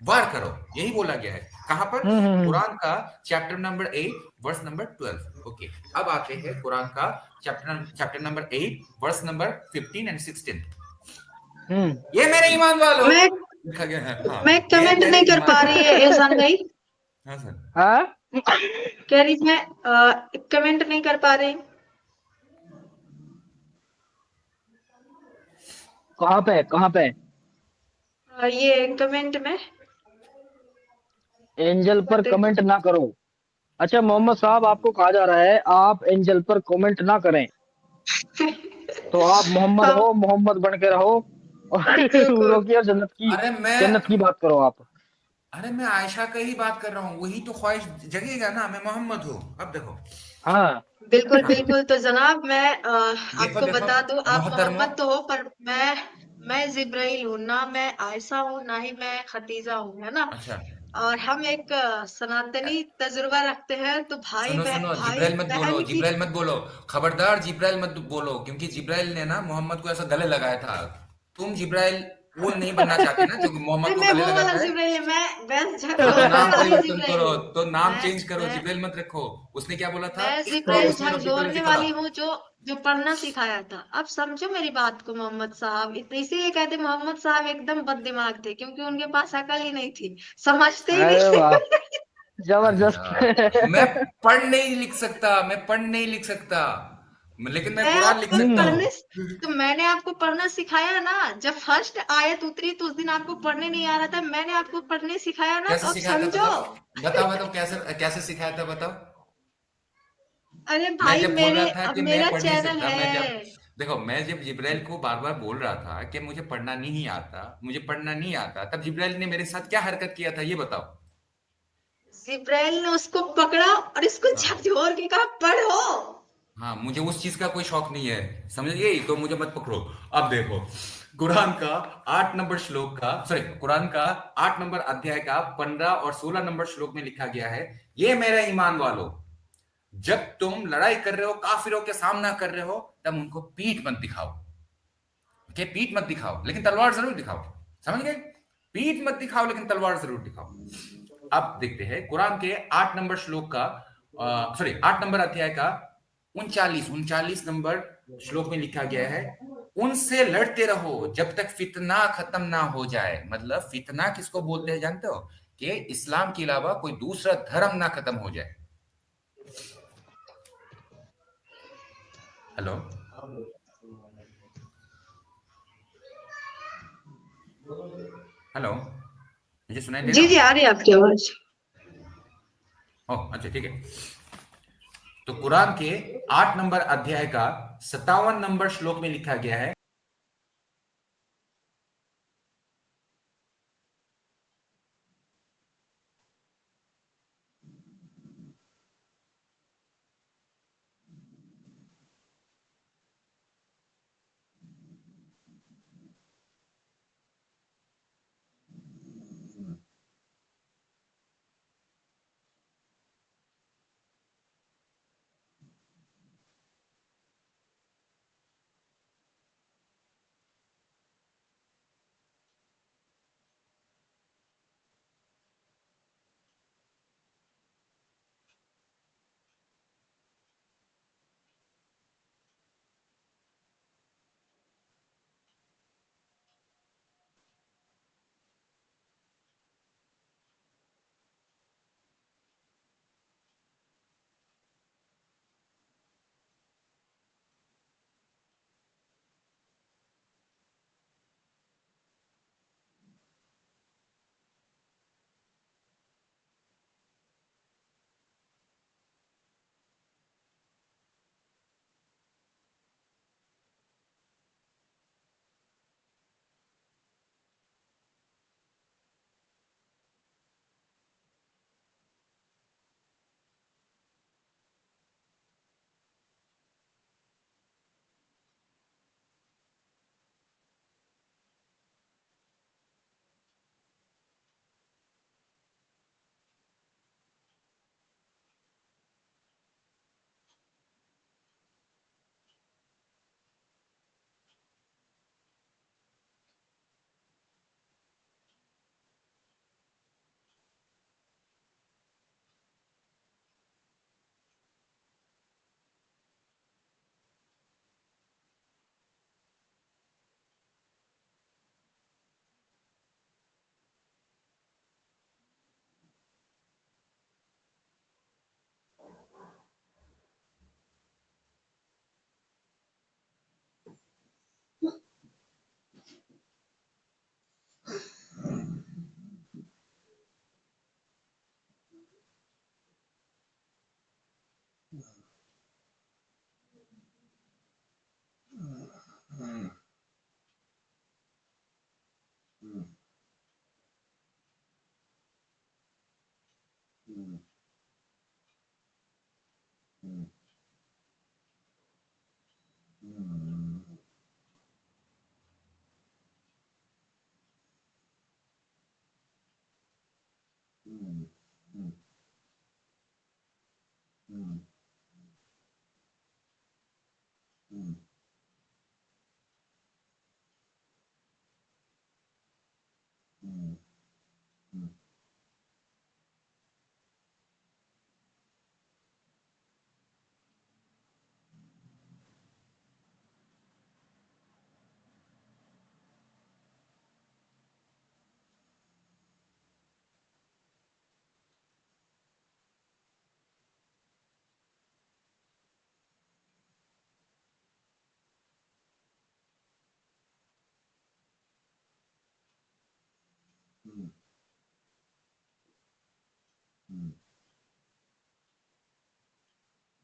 वार करो, यही बोला गया है। कहां पर? हम्म कुरान का chapter number 8 verse number 12। Okay, अब आते हैं कुरान का chapter number 8 verse number 15 and 16। Hmm ये मेरे ईमान वालों मैं लिखा गया है। हाँ, मैं ये कमेंट मेरे नहीं कर ईमान पा रही है एहसान भाई, हाँ सर। हाँ कह रही मैं कमेंट नहीं कर पा रही। कहाँ पे ये कमेंट में एंजल पर बट कमेंट ना करो अच्छा मोहम्मद साहब आपको कहा जा रहा है आप एंजल पर कमेंट ना करें तो आप मोहम्मद हम हो मोहम्मद बन के रहो और बिल्कुल हूरों की और अरे जन्नत की बात करो आप मैं आयशा का ही बात कर रहा हूँ, वही तो ख्वाहिश जगेगा ना। मैं मोहम्मद हूँ। अब देखो, हाँ बिल्कुल हाँ, बिल्कुल। तो जनाब मैं देखो आपको देखो बता दूं, आप मोहतरमा, मोहम्मद तो हो पर मैं जिब्राइल हूँ ना, मैं आयशा हूँ ना ही मैं खतीजा हूँ, है ना। अच्छा और हम एक सनातनी तजुर्बा रखते हैं, तो सुनो सुनो, भाई जिब्राइल मत बोलो, बहन की। जिब्राइल मत बोलो, खबरदार जिब्राइल मत बोलो, क्योंकि जिब्राइल ने ना मोहम्मद को ऐसा गले लगाया था। तुम जिब्राइल वो नहीं बनना चाहते ना जो कि मोहम्मद नहीं, को मैं गले वो वाला लगाता है। जिब्राइल, मैं बहस तो झगड़ोलने नाम वाली परिवर्तन जिब्राइल करो, हूँ। तो नाम मैं चेंज करो, मैं जिब्राइल मत रखो। उसने क्या बोला था? मैं इकरा जिब्राइल बिस्मि रब्बिकल लज़ी झकझोरने वाली खलक। हूँ, जो जो पढ़ना सिखाया था। अब समझो मेरी बात को मोहम्मद साहब, इसीलिए कहते मोहम्मद साहब एकदम बद दिमाग थे, क्योंकि उनके पास अकल ही नहीं थी, समझते ही अरे नहीं वाह थे। अरे जबरदस्त यार, मैं पढ़ नहीं लिख सकता, मैं पढ़ नहीं लिख सकता। लेकिन मैं मैं कुरान लिख आपको सकता नहीं पढ़ने, हूँ। तो मैंने आपको पढ़ना सिखाया ना। जब फर्स्ट आयत उतरी तो उस दिन आपको पढ़ने नहीं आ रहा था, मैंने आपको पढ़ने सिखाया ना, कैसे तो अब सिखाया था समझो। बताओ? बताओ बताओ कैसे कैसे सिखाया था बताओ? अरे मैं भाई जब बोल रहा मेरे, था अब कि मैं मेरा पढ़ नहीं चैनल सकता, मैं जब है। देखो मैं जब जिब्राइल को बार बार बोल रहा था कि मुझे पढ़ना नहीं आता, मुझे पढ़ना नहीं आता, तब जिब्राइल ने मेरे साथ क्या हरकत किया था ये बताओ? जिब्राइल ने उसको पकड़ा और इसको हाँ झकझोर के कहा पढ़ो। हाँ, मुझे उस चीज का कोई शौक नहीं है, समझ गए? तो मुझे मत पकड़ो। अब देखो, कुरान का 8 नंबर श्लोक का, सॉरी, कुरान का 8 नंबर अध्याय का 15 और 16 नंबर श्लोक में लिखा गया है, ये मेरे ईमान वालों, जब तुम लड़ाई कर रहे हो, काफिरों के सामना कर रहे हो, तब उनको पीठ मत दिखाओ। ओके, पीठ मत दिखाओ लेकिन तलवार जरूर दिखाओ। समझ गए? पीठ मत दिखाओ लेकिन तलवार जरूर दिखाओ। अब देखते हैं कुरान के 8 नंबर श्लोक का, सॉरी, 8 नंबर अध्याय का 39 श्लोक में लिखा गया है, उनसे लड़ते रहो जब तक फितना खत्म ना हो जाए। मतलब फितना किसको बोलते हैं जानते हो? कि इस्लाम के अलावा कोई दूसरा धर्म ना खत्म हो जाए। हेलो, हेलो, मुझे सुनाई दे रहा जी जी, हूँ? आ रही है आपकी आवाज। ओह अच्छा, ठीक है। तो कुरान के 8 नंबर अध्याय का 57 नंबर श्लोक में लिखा गया है,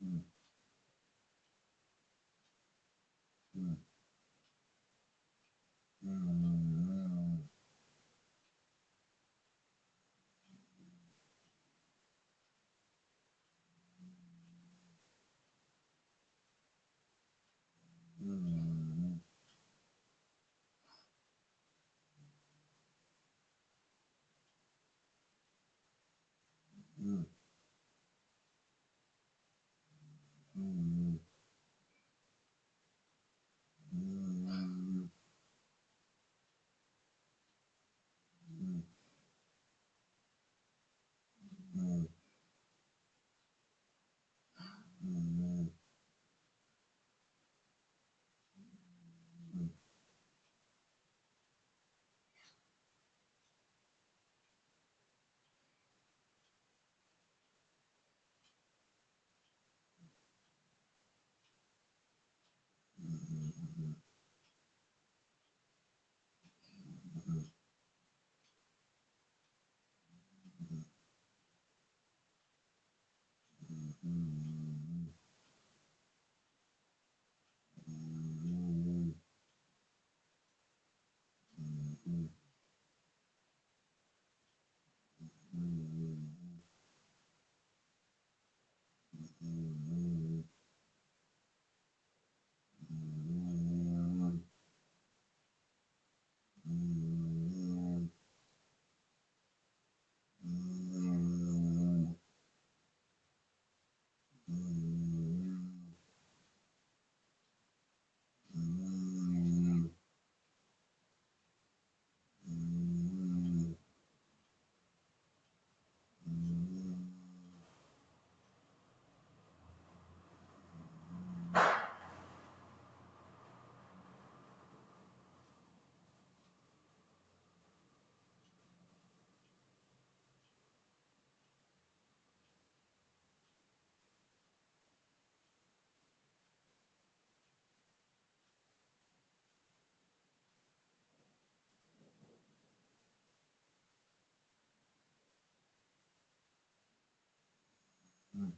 mm, mm, mm, mm, mm, mm, mm, mm,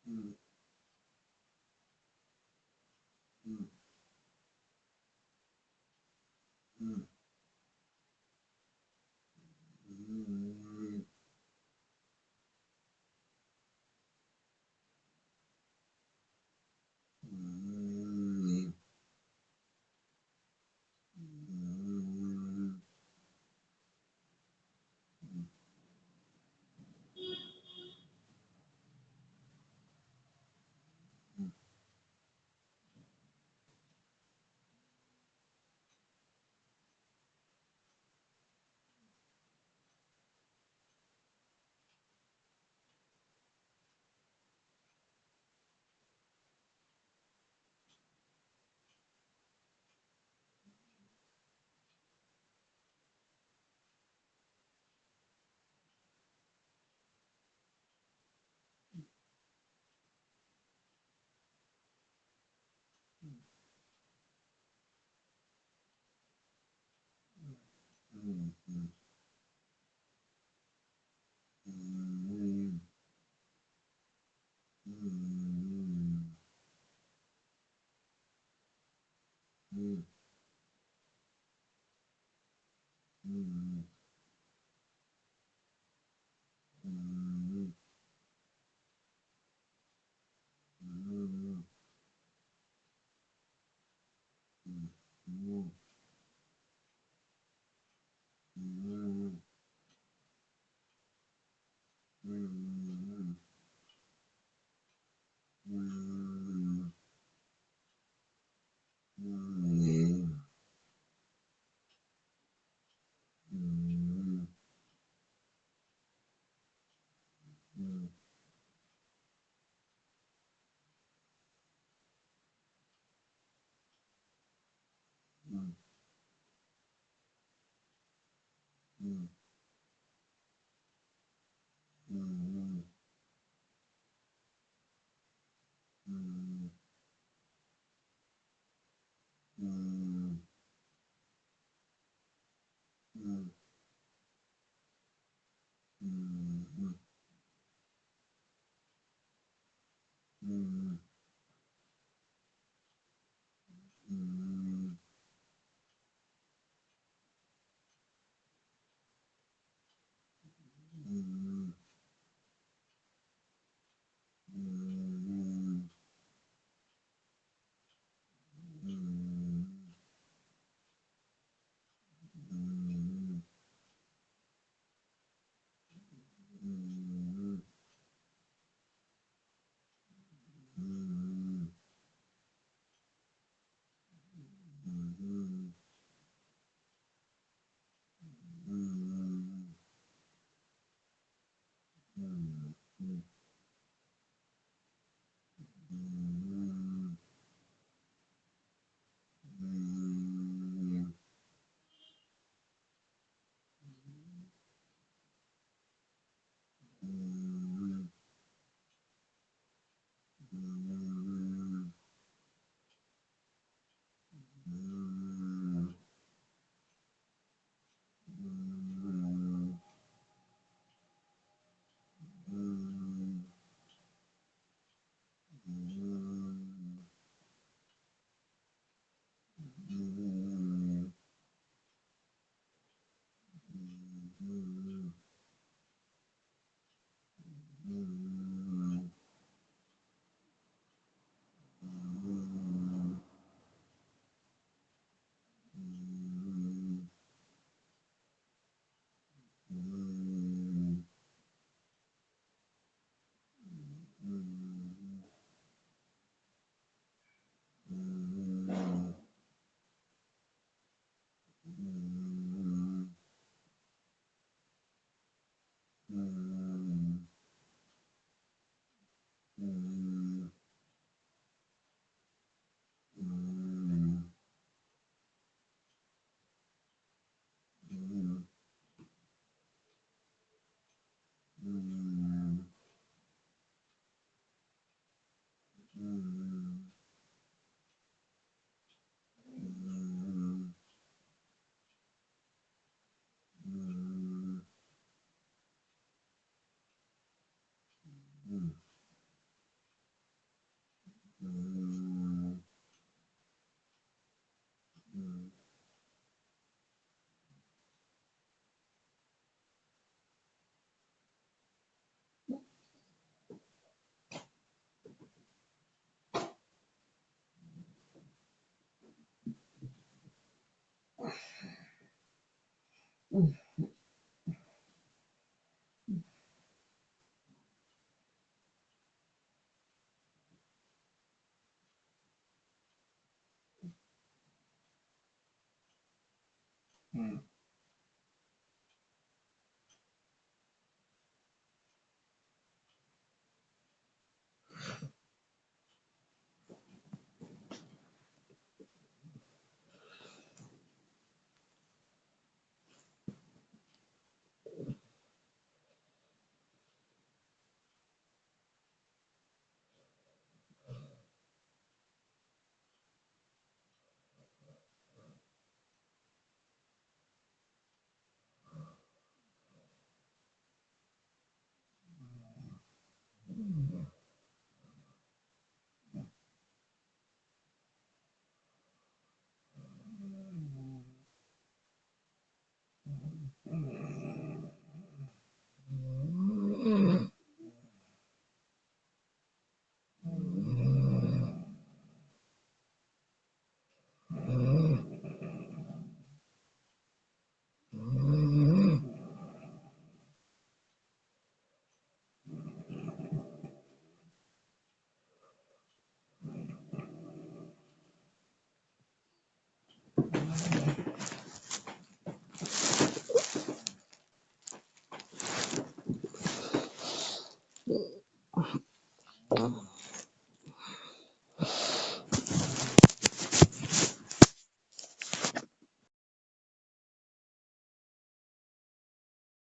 mm, mm,